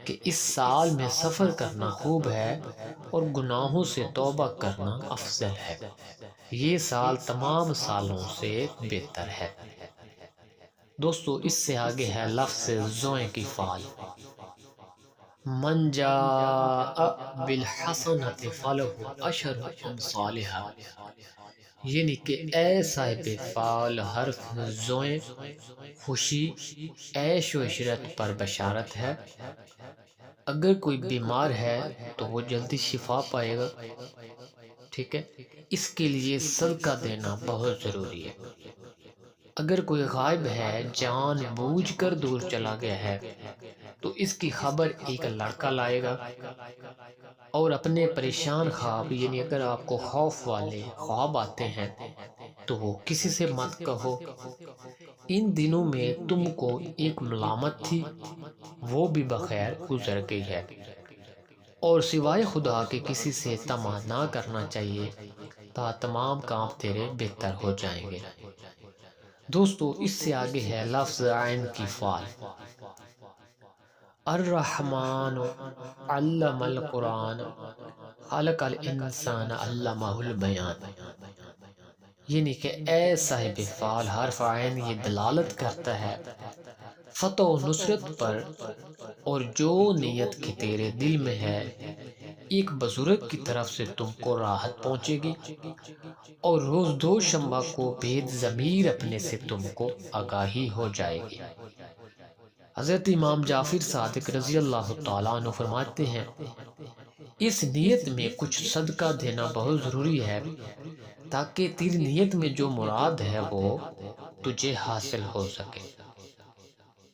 S1: کہ اس سال میں سفر کرنا خوب ہے اور گناہوں سے توبہ کرنا افضل ہے، یہ سال تمام سالوں سے بہتر ہے۔ دوستو اس سے آگے ہے لفظ زوئیں کی فعال۔ من جاء بالحسنۃ فلہ عشر امثالھا، یعنی کہ اے صاحب فعال حرف زوئیں خوشی عیش و عشرت پر بشارت ہے۔ اگر کوئی بیمار ہے تو وہ جلدی شفا پائے گا، ٹھیک ہے، اس کے لیے صدقہ دینا بہت ضروری ہے۔ اگر کوئی غائب ہے جان بوجھ کر دور چلا گیا ہے تو اس کی خبر ایک لڑکا لائے گا، اور اپنے پریشان خواب، یعنی اگر آپ کو خوف والے خواب آتے ہیں تو وہ کسی سے مت کہو۔ ان دنوں میں تم کو ایک ملامت تھی، وہ بھی بخیر گزر گئی ہے، اور سوائے خدا کے کسی سے طمع نہ کرنا چاہیے تا تمام کام تیرے بہتر ہو جائیں گے۔ دوستو اس سے آگے ہے لفظ عین کی فعال۔ الرحمن علم القرآن خلق الانسان علمہ البیان، یعنی کہ اے صاحب فعال حرف عین یہ دلالت کرتا ہے فتح و نصرت پر، اور جو نیت کی تیرے دل میں ہے ایک بزرگ کی طرف سے تم کو راحت پہنچے گی، اور روز دوشنبہ کو بید ضمیر اپنے سے تم کو آگاہی ہو جائے گی۔ حضرت امام جعفر صادق رضی اللہ تعالیٰ عنہ فرماتے ہیں اس نیت میں کچھ صدقہ دینا بہت ضروری ہے تاکہ تیری نیت میں جو مراد ہے وہ تجھے حاصل ہو سکے۔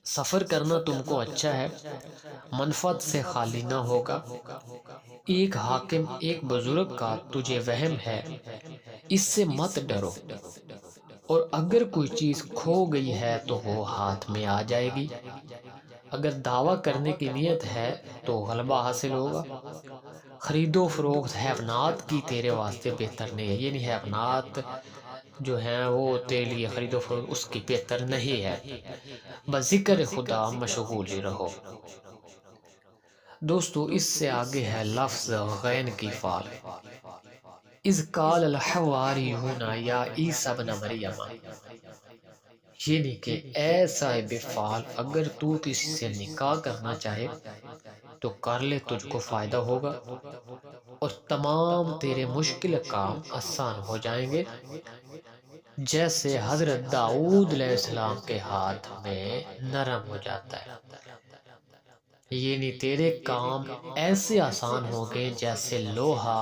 S1: سفر کرنا تم کو اچھا ہے، منفعت سے خالی نہ ہوگا۔ ایک حاکم ایک بزرگ کا تجھے وہم ہے، اس سے مت ڈرو، اور اگر کوئی چیز کھو گئی ہے تو وہ ہاتھ میں آ جائے گی۔ اگر دعویٰ کرنے کی نیت ہے تو غلبہ حاصل ہوگا۔ خرید و فروخت حیوانات کی تیرے واسطے بہتر نہیں ہے، یعنی حیوانات جو ہیں وہ تیرے لیے خرید و فروخت اس کی بہتر نہیں ہے، بذکر خدا مشغول ہی رہو۔ دوستو اس سے آگے ہے لفظ غین کی فعل، اذ قال الحواریون یا عیسی ابن مریم، یعنی کہ اے صاحب فعال اگر تو کسی سے نکاح کرنا چاہے تو کر لے، تجھ کو فائدہ ہوگا اور تمام تیرے مشکل کام آسان ہو جائیں گے، جیسے حضرت داؤد علیہ السلام کے ہاتھ میں نرم ہو جاتا ہے، یعنی تیرے کام ایسے آسان ہوں گے جیسے لوہا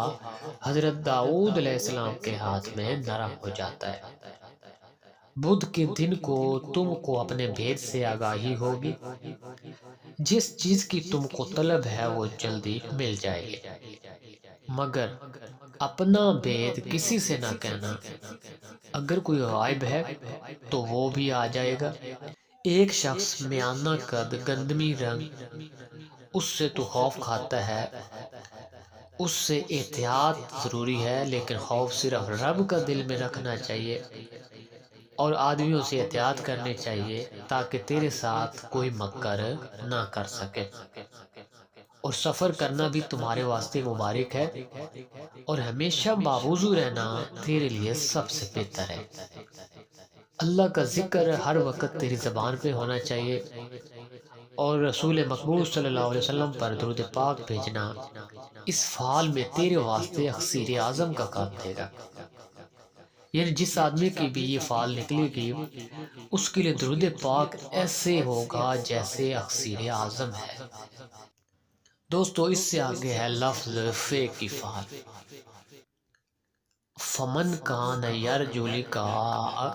S1: حضرت داؤد علیہ السلام کے ہاتھ میں نرم ہو جاتا ہے۔ بدھ کے دن کو تم کو اپنے بھید سے آگاہی ہوگی، جس چیز کی تم کو طلب ہے وہ جلدی مل جائے گی، مگر اپنا بھید کسی سے نہ کہنا، اگر کوئی غائب ہے تو وہ بھی آ جائے گا۔ ایک شخص میانہ قد گندمی رنگ، اس سے تو خوف کھاتا ہے، اس سے احتیاط ضروری ہے، لیکن خوف صرف رب کا دل میں رکھنا چاہیے اور آدمیوں سے احتیاط کرنی چاہیے تاکہ تیرے ساتھ کوئی مکر نہ کر سکے۔ اور سفر کرنا بھی تمہارے واسطے مبارک ہے، اور ہمیشہ باوضو رہنا تیرے لیے سب سے بہتر ہے۔ اللہ کا ذکر ہر وقت تیری زبان پہ ہونا چاہیے، اور رسول مقبول صلی اللہ علیہ وسلم پر درود پاک بھیجنا اس فعال میں تیرے واسطے اکسیر اعظم کا کام دے گا، یعنی جس آدمی کی بھی یہ فعال نکلے گی اس کے لیے درود پاک ایسے ہوگا جیسے اکسیر اعظم ہے۔ دوستو اس سے آگے ہے لفظ فے کی فعال، فمن کان یرجو لقاء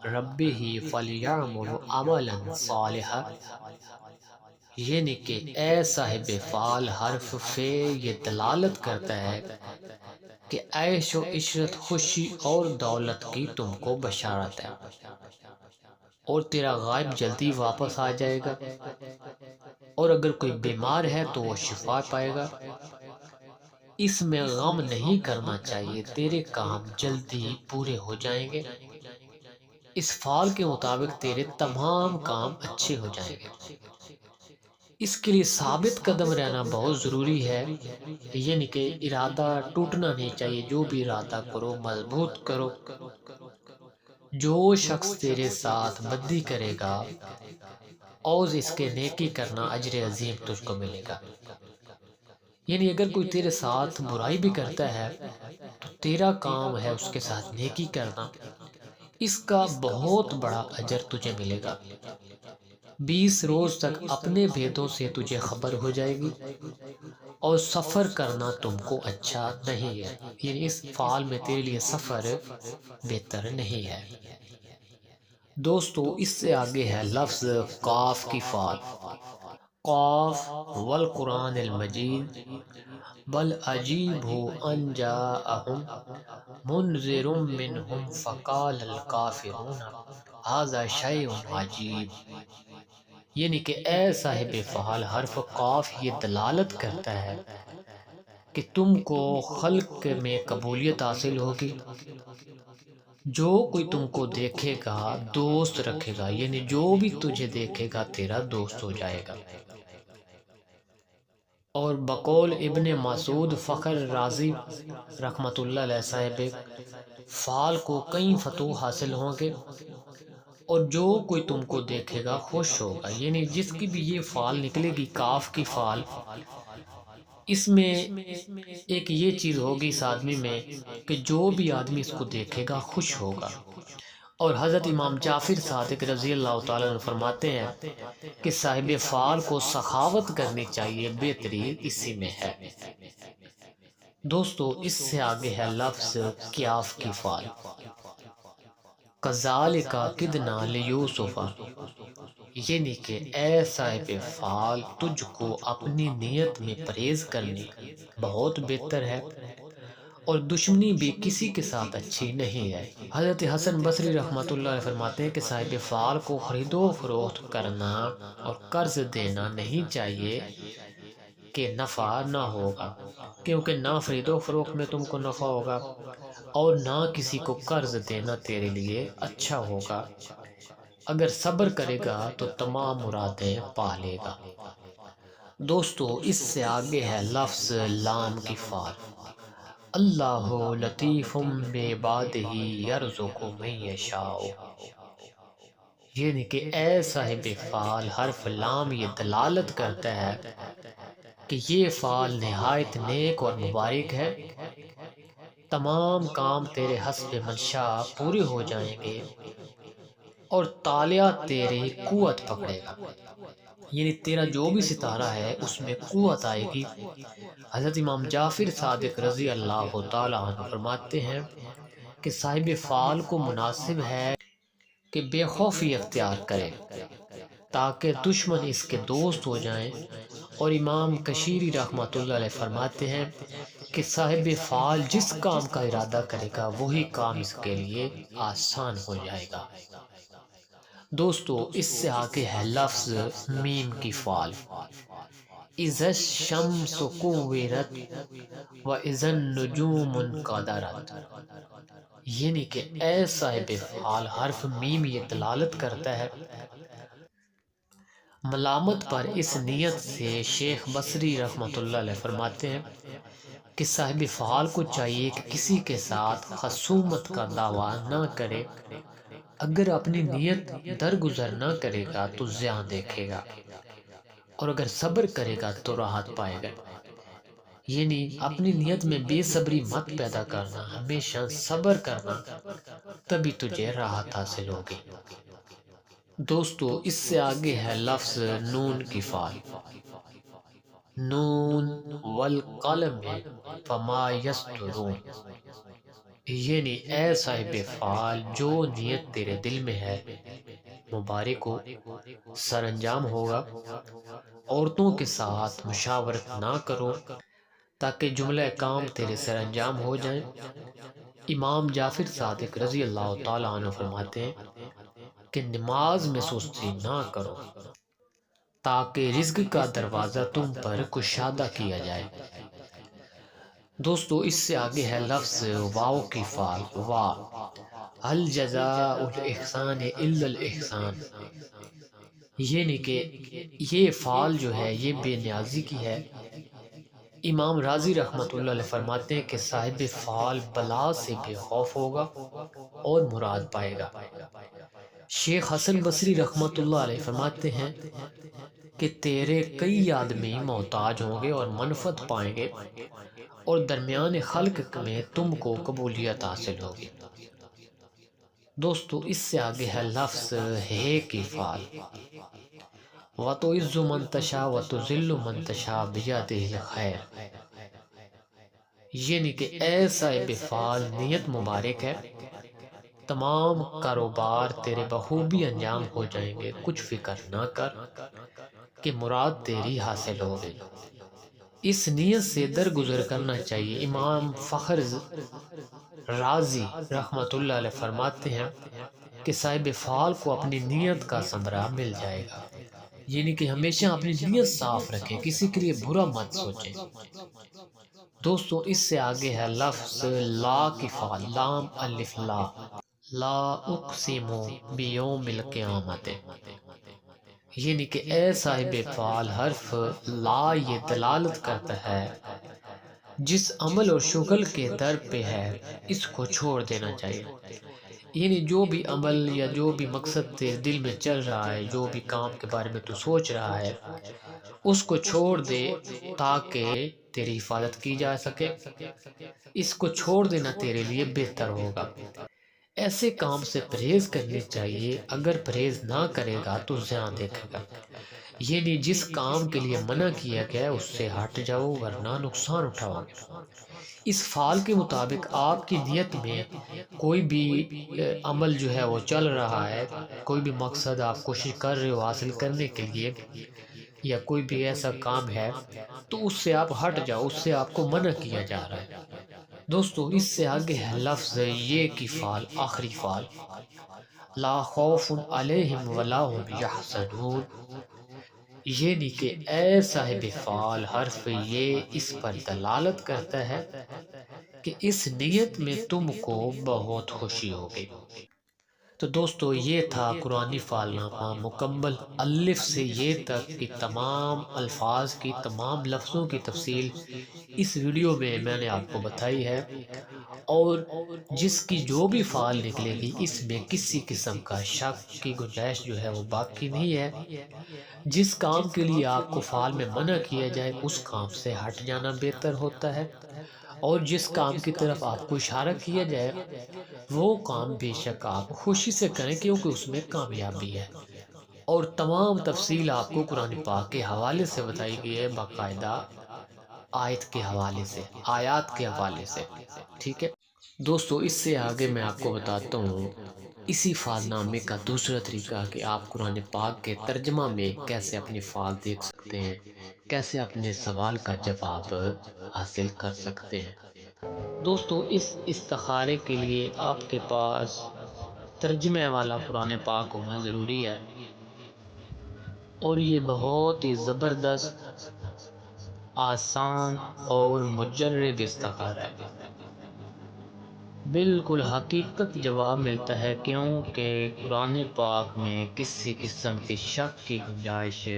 S1: ربہ فلیعمل عملا صالحا، یعنی کہ اے صاحب فعال حرف فے یہ دلالت کرتا ہے کہ عیش و عشرت، خوشی اور دولت کی تم کو بشارت ہے، اور تیرا غائب جلدی واپس آ جائے گا، اور اگر کوئی بیمار ہے تو وہ شفا پائے گا۔ اس میں غم نہیں کرنا چاہیے، تیرے کام جلدی پورے ہو جائیں گے، اس فعال کے مطابق تیرے تمام کام اچھے ہو جائیں گے۔ اس کے لیے ثابت قدم رہنا بہت ضروری ہے، یعنی کہ ارادہ ٹوٹنا نہیں چاہیے، جو بھی ارادہ کرو مضبوط کرو۔ جو شخص تیرے ساتھ بدی کرے گا اور اس کے نیکی کرنا اجر عظیم تجھ کو ملے گا، یعنی اگر کوئی تیرے ساتھ برائی بھی کرتا ہے تو تیرا کام ہے اس کے ساتھ نیکی کرنا، اس کا بہت بڑا اجر تجھے ملے گا۔ 20 روز تک اپنے بھیدوں سے تجھے خبر ہو جائے گی، اور سفر کرنا تم کو اچھا نہیں ہے، یعنی اس فعال میں تیرے لیے سفر بہتر نہیں ہے۔ دوستو اس سے آگے ہے لفظ قاف کی فعال، قاف والقرآن المجید بل عجیبوا ان جاءہم منذر منہم فقال الکافرون ھذا شیء عجیب، یعنی کہ اے صاحب فعال حرف قاف یہ دلالت کرتا ہے کہ تم کو خلق میں قبولیت حاصل ہوگی، جو کوئی تم کو دیکھے گا دوست رکھے گا، یعنی جو بھی تجھے دیکھے گا تیرا دوست ہو جائے گا۔ اور بقول ابن مسعود فخر رازی رحمۃ اللہ علیہ صاحب فال کو کئی فتوح حاصل ہوں گے، اور جو کوئی تم کو دیکھے گا خوش ہوگا، یعنی جس کی بھی یہ فال نکلے گی کاف کی فال، اس میں ایک یہ چیز ہوگی اس آدمی میں کہ جو بھی آدمی اس کو دیکھے گا خوش ہوگا۔ اور حضرت امام جعفر صادق رضی اللہ تعالیٰ عنہ فرماتے ہیں کہ صاحب فال کو سخاوت کرنی چاہیے، بہترین اسی میں ہے۔ دوستو اس سے آگے ہے لفظ کیاف کی فال، کذالک کدنا لیوسف، یعنی کہ اے صاحب فال تجھ کو اپنی نیت میں پرہیز کرنی بہت بہتر ہے، اور دشمنی بھی کسی کے ساتھ اچھی نہیں ہے۔ حضرت حسن بصری رحمۃ اللہ علیہ فرماتے ہیں کہ صاحب فال کو خرید و فروخت کرنا اور قرض دینا نہیں چاہیے کہ نفع نہ ہوگا، کیونکہ نہ خرید و فروخت میں تم کو نفع ہوگا اور نہ کسی کو قرض دینا تیرے لیے اچھا ہوگا۔ اگر صبر کرے گا تو تمام مرادیں پا لے گا۔ دوستو اس سے آگے ہے لفظ لام کی فال، اللہ لطیف بعبادہ یرزق من یشاء، یعنی کہ اے صاحب فال حرف لام یہ دلالت کرتا ہے کہ یہ فال نہایت نیک اور مبارک ہے، تمام کام تیرے حسب منشا پورے ہو جائیں گے اور تالیہ تیری قوت پکڑے گا، یعنی تیرا جو بھی ستارہ ہے اس میں قوت آئے گی۔ حضرت امام جعفر صادق رضی اللہ تعالیٰ عنہ فرماتے ہیں کہ صاحب فال کو مناسب ہے کہ بے خوفی اختیار کرے تاکہ دشمن اس کے دوست ہو جائیں، اور امام کشیری رحمۃ اللہ علیہ فرماتے ہیں کہ صاحب فال جس کام کا ارادہ کرے گا وہی کام اس کے لیے آسان ہو جائے گا۔ دوستو اس سے آگے ہے لفظ میم کی فال، اذا الشمس کورت واذا النجوم انکدرت، یعنی کہ اے صاحب فال حرف میم یہ دلالت کرتا ہے ملامت پر۔ اس نیت سے شیخ بصری رحمۃ اللہ علیہ فرماتے ہیں کہ صاحب فعال کو چاہیے کہ کسی کے ساتھ خصومت کا دعویٰ نہ کرے، اگر اپنی نیت درگزر نہ کرے گا تو زیاں دیکھے گا، اور اگر صبر کرے گا تو راحت پائے گا، یعنی اپنی نیت میں بے صبری مت پیدا کرنا، ہمیشہ صبر کرنا، تبھی تجھے راحت حاصل ہوگی۔ دوستو اس سے آگے ہے لفظ نون کی فال، نون والقلم فما یسطرون، یعنی اے صاحب فعال جو نیت تیرے دل میں ہے مبارک ہو، سر انجام ہوگا۔ عورتوں کے ساتھ مشاورت نہ کرو تاکہ جملہ کام تیرے سر انجام ہو جائیں۔ امام جعفر صادق رضی اللہ تعالیٰ عنہ فرماتے ہیں کہ نماز میں سستی نہ کرو تاکہ رزق کا دروازہ تم پر کشادہ کیا جائے۔ دوستو اس سے آگے ہے لفظ واو کی فال، وا، هل جزاء الاحسان الا الاحسان، یعنی کہ یہ فال جو ہے یہ بے نیازی کی ہے۔ امام راضی رحمۃ اللہ علیہ فرماتے ہیں کہ صاحب فال بلا سے بے خوف ہوگا اور مراد پائے گا۔ شیخ حسن بصری رحمۃ اللہ علیہ فرماتے ہیں کہ تیرے کئی آدمی محتاج ہوں گے اور منفعت پائیں گے، اور درمیان خلق میں تم کو قبولیت حاصل ہوگی۔ دوستو اس سے آگے ہے لفظ ہے کی فال، وَتُعِزُّ مَن تَشَاءُ وَتُذِلُّ مَن تَشَاءُ بِیَدِهِ الْخَیرُ، یعنی کہ اے صاحب فال نیت مبارک ہے، تمام کاروبار تیرے بخوبی انجام ہو جائیں گے، کچھ فکر نہ کر کہ مراد تیری حاصل ہو گئی۔ اس نیت سے درگزر کرنا چاہیے۔ امام فخر رازی رحمۃ اللہ علیہ فرماتے ہیں کہ صاحب فعال کو اپنی نیت کا ثمرہ مل جائے گا، یعنی کہ ہمیشہ اپنی نیت صاف رکھیں، کسی کے لیے برا مت سوچیں۔ دوستو اس سے آگے ہے لفظ لا کی فعال، لام الف لا، لا اقسم بیوم القیامت، یعنی کہ اے صاحب فعال حرف لا یہ دلالت کرتا ہے جس عمل اور شغل کے در پہ ہے اس کو چھوڑ دینا چاہیے. یعنی جو بھی عمل یا جو بھی مقصد تیرے دل میں چل رہا ہے، جو بھی کام کے بارے میں تو سوچ رہا ہے، اس کو چھوڑ دے تاکہ تیری حفاظت کی جا سکے. اس کو چھوڑ دینا تیرے لیے بہتر ہوگا. ایسے کام سے پرہیز کرنی چاہیے. اگر پرہیز نہ کرے گا تو زیان دیکھے گا. یعنی جس کام کے لیے منع کیا گیا اس سے ہٹ جاؤ ورنہ نقصان اٹھاؤ گے. اس فعل کے مطابق آپ کی نیت میں کوئی بھی عمل جو ہے وہ چل رہا ہے، کوئی بھی مقصد آپ کوشش کر رہے ہو حاصل کرنے کے لیے، یا کوئی بھی ایسا کام ہے تو اس سے آپ ہٹ جاؤ، اس سے آپ کو منع کیا جا رہا ہے. دوستو اس سے آگے ہے لفظ یہ کی فعل، آخری فعل لا خوف علیہم ولا هم یحزنون. یعنی کہ اے صاحب فعال حرف یہ اس پر دلالت کرتا ہے کہ اس نیت میں تم کو بہت خوشی ہوگی. تو دوستو یہ تھا قرآنی فعال نامہ مکمل الف سے یہ تک کی تمام الفاظ کی، تمام لفظوں کی تفصیل اس ویڈیو میں نے آپ کو بتائی ہے. اور جس کی جو بھی فعال نکلے گی اس میں کسی قسم کا شک کی گنجائش جو ہے وہ باقی نہیں ہے. جس کام کے لیے آپ کو فعال میں منع کیا جائے اس کام سے ہٹ جانا بہتر ہوتا ہے، اور جس کام کی طرف آپ کو اشارہ کیا جائے وہ کام بے شک آپ خوشی سے کریں کیونکہ اس میں کامیابی ہے. اور تمام تفصیل آپ کو قرآن پاک کے حوالے سے بتائی گئی ہے، باقاعدہ آیت کے حوالے سے، آیات کے حوالے سے. ٹھیک ہے دوستو، اس سے آگے میں آپ کو بتاتا ہوں اسی فعال نامے کا دوسرا طریقہ کہ آپ قرآن پاک کے ترجمہ میں کیسے اپنی فعال دیکھ سکتے ہیں، کیسے اپنے سوال کا جواب حاصل کر سکتے ہیں. دوستو اس استخارے کے لیے آپ کے پاس ترجمے والا قرآن پاک ہونا ضروری ہے، اور یہ بہت ہی زبردست، آسان اور مجرب استخارہ ہے. بالکل حقیقت جواب ملتا ہے کیونکہ قرآن پاک میں کسی قسم کی شک کی گنجائش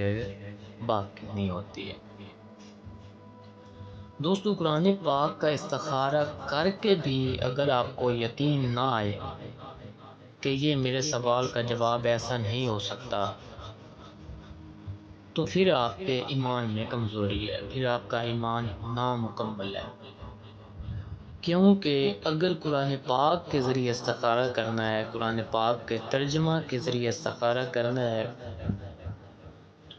S1: باقی نہیں ہوتی ہے. دوستو قرآن پاک کا استخارہ کر کے بھی اگر آپ کو یقین نہ آئے کہ یہ میرے سوال کا جواب ایسا نہیں ہو سکتا، تو پھر آپ کے ایمان میں کمزوری ہے، پھر آپ کا ایمان نامکمل ہے. کیونکہ اگر قرآن پاک کے ذریعے استخارہ کرنا ہے، قرآن پاک کے ترجمہ کے ذریعے استخارہ کرنا ہے،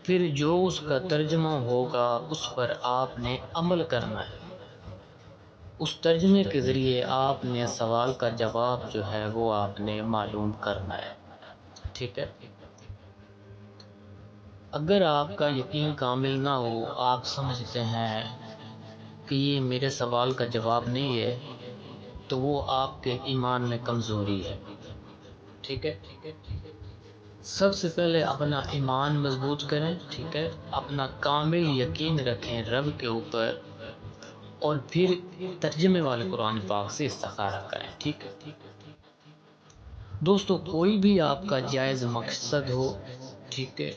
S1: پھر جو اس کا ترجمہ ہوگا اس پر آپ نے عمل کرنا ہے. اس ترجمے کے ذریعے آپ نے سوال کا جواب جو ہے وہ آپ نے معلوم کرنا ہے. ٹھیک ہے، اگر آپ کا یقین کامل نہ ہو، آپ سمجھتے ہیں کہ یہ میرے سوال کا جواب نہیں ہے، تو وہ آپ کے ایمان میں کمزوری ہے. ٹھیک ہے، سب سے پہلے اپنا ایمان مضبوط کریں. ٹھیک ہے، اپنا کامل یقین رکھیں رب کے اوپر، اور پھر ترجمے والے قرآن پاک سے استخارہ کریں. ٹھیک ہے دوستو، کوئی بھی آپ کا جائز مقصد ہو، ٹھیک ہے،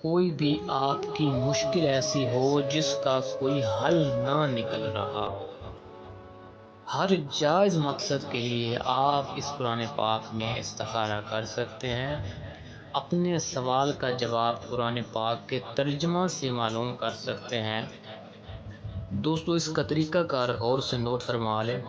S1: کوئی بھی آپ کی مشکل ایسی ہو جس کا کوئی حل نہ نکل رہا ہو، ہر جائز مقصد کے لیے آپ اس قرآن پاک میں استخارہ کر سکتے ہیں. اپنے سوال کا جواب قرآن پاک کے ترجمہ سے معلوم کر سکتے ہیں. دوستو اس کا طریقہ کار اور سے نوٹ فرما لیں.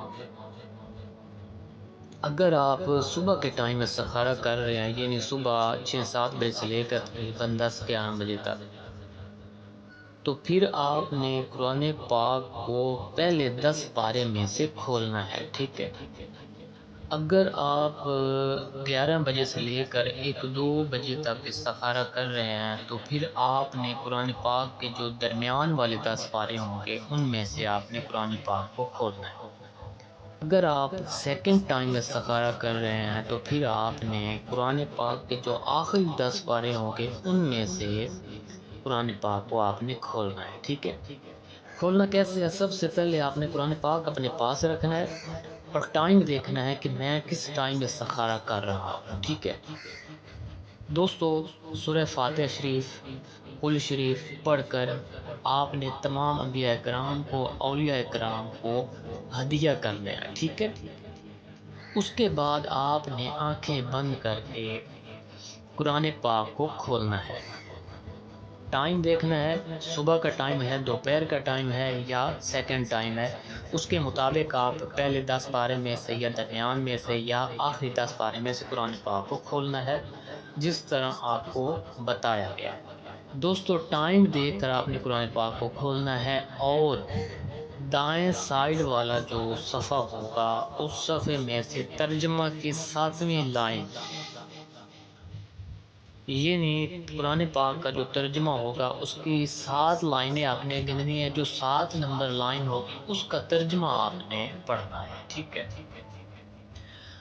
S1: اگر آپ صبح کے ٹائم استخارہ کر رہے ہیں، یعنی صبح 6-7 بجے سے لے کر تقریباً 10-11 بجے تک، تو پھر آپ نے قرآن پاک کو پہلے 10 پارے میں سے کھولنا ہے. ٹھیک ہے، اگر آپ 11 بجے سے لے کر 1-2 بجے تک استخارہ کر رہے ہیں تو پھر آپ نے قرآن پاک کے جو درمیان والے 10 پارے ہوں گے ان میں سے آپ نے قرآن پاک کو کھولنا ہے. اگر آپ سیکنڈ ٹائم استخارہ کر رہے ہیں تو پھر آپ نے قرآن پاک کے جو آخری 10 پارے ہوں گے ان میں سے قرآن پاک کو آپ نے کھولنا ہے. ٹھیک ہے، کھولنا کیسے ہے؟ سب سے پہلے آپ نے قرآن پاک اپنے پاس رکھنا ہے اور ٹائم دیکھنا ہے کہ میں کس ٹائم استخارہ کر رہا ہوں. ٹھیک ہے، دوستو سورہ فاتحہ شریف، قل شریف پڑھ کر آپ نے تمام انبیاء کرام کو، اولیاء کرام کو ہدیہ کرنا ہے، ٹھیک ہے؟ اس کے بعد آپ نے آنکھیں بند کر کے قرآن پاک کو کھولنا ہے، ٹائم دیکھنا ہے، صبح کا ٹائم ہے، دوپہر کا ٹائم ہے یا سیکنڈ ٹائم ہے، اس کے مطابق آپ پہلے 10 پارے میں سے یا درمیان میں سے یا آخری 10 پارے میں سے قرآن پاک کو کھولنا ہے، جس طرح آپ کو بتایا گیا ہے۔ دوستو ٹائم دیکھ کر آپ نے قرآن پاک کو کھولنا ہے، اور دائیں سائیڈ والا جو صفحہ ہوگا اس صفحے میں سے ترجمہ کی 7ویں لائن، یہ نہیں، قرآن پاک کا جو ترجمہ ہوگا اس کی 7 لائنیں آپ نے گننی ہے، جو 7 نمبر لائن ہوگی اس کا ترجمہ آپ نے پڑھنا ہے، ٹھیک ہے؟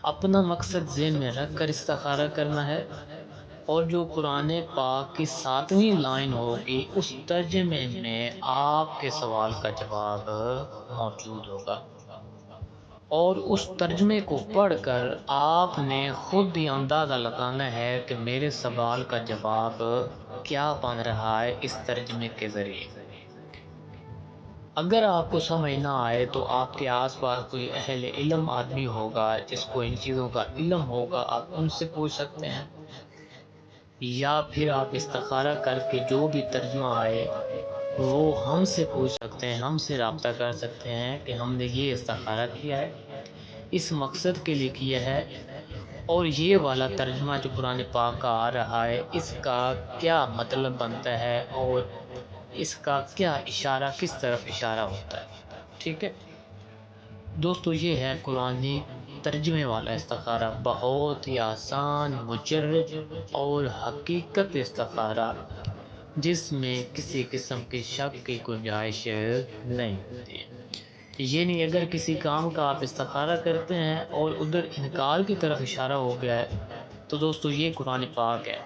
S1: اپنا مقصد ذہن میں رکھ کر استخارہ کرنا ہے، اور جو قرآن پاک کی 7ویں لائن ہوگی اس ترجمے میں آپ کے سوال کا جواب موجود ہوگا، اور اس ترجمے کو پڑھ کر آپ نے خود ہی اندازہ لگانا ہے کہ میرے سوال کا جواب کیا بن رہا ہے اس ترجمے کے ذریعے۔ اگر آپ کو سمجھ نہ آئے تو آپ کے آس پاس کوئی اہل علم آدمی ہوگا جس کو ان چیزوں کا علم ہوگا، آپ ان سے پوچھ سکتے ہیں، یا پھر آپ استخارہ کر کے جو بھی ترجمہ آئے وہ ہم سے پوچھ سکتے ہیں، ہم سے رابطہ کر سکتے ہیں کہ ہم نے یہ استخارہ کیا ہے، اس مقصد کے لیے کیا ہے، اور یہ والا ترجمہ جو قرآن پاک کا آ رہا ہے اس کا کیا مطلب بنتا ہے، اور اس کا کیا اشارہ، کس طرف اشارہ ہوتا ہے، ٹھیک ہے؟ دوستو یہ ہے قرآنی ترجمے والا استخارہ، بہت ہی آسان، مجرد اور حقیقت استخارہ، جس میں کسی قسم کی شک کی گنجائش نہیں ہوتی ہے۔ یہ نہیں، اگر کسی کام کا آپ استخارہ کرتے ہیں اور ادھر انکار کی طرف اشارہ ہو گیا ہے تو دوستو یہ قرآن پاک ہے،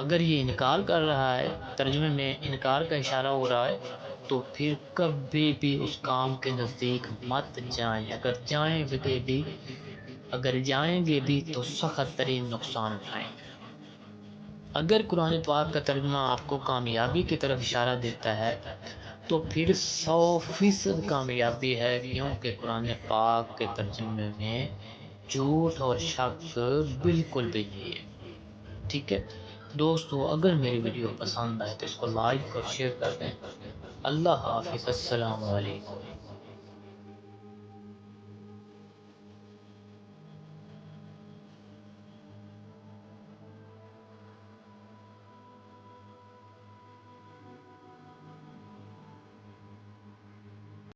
S1: اگر یہ انکار کر رہا ہے، ترجمے میں انکار کا اشارہ ہو رہا ہے، تو پھر کبھی بھی اس کام کے نزدیک مت جائیں، اگر جائیں گے بھی تو سخت ترین نقصان اٹھائیں گے۔ اگر قرآن پاک کا ترجمہ آپ کو کامیابی کی طرف اشارہ دیتا ہے تو پھر 100% کامیابی ہے، کیونکہ قرآن پاک کے ترجمے میں جھوٹ اور شک بالکل بھی نہیں ہے، ٹھیک ہے؟ دوستو اگر میری ویڈیو پسند آئے تو اس کو لائک اور شیئر کر دیں۔ اللہ حافظ، السلام علیکم۔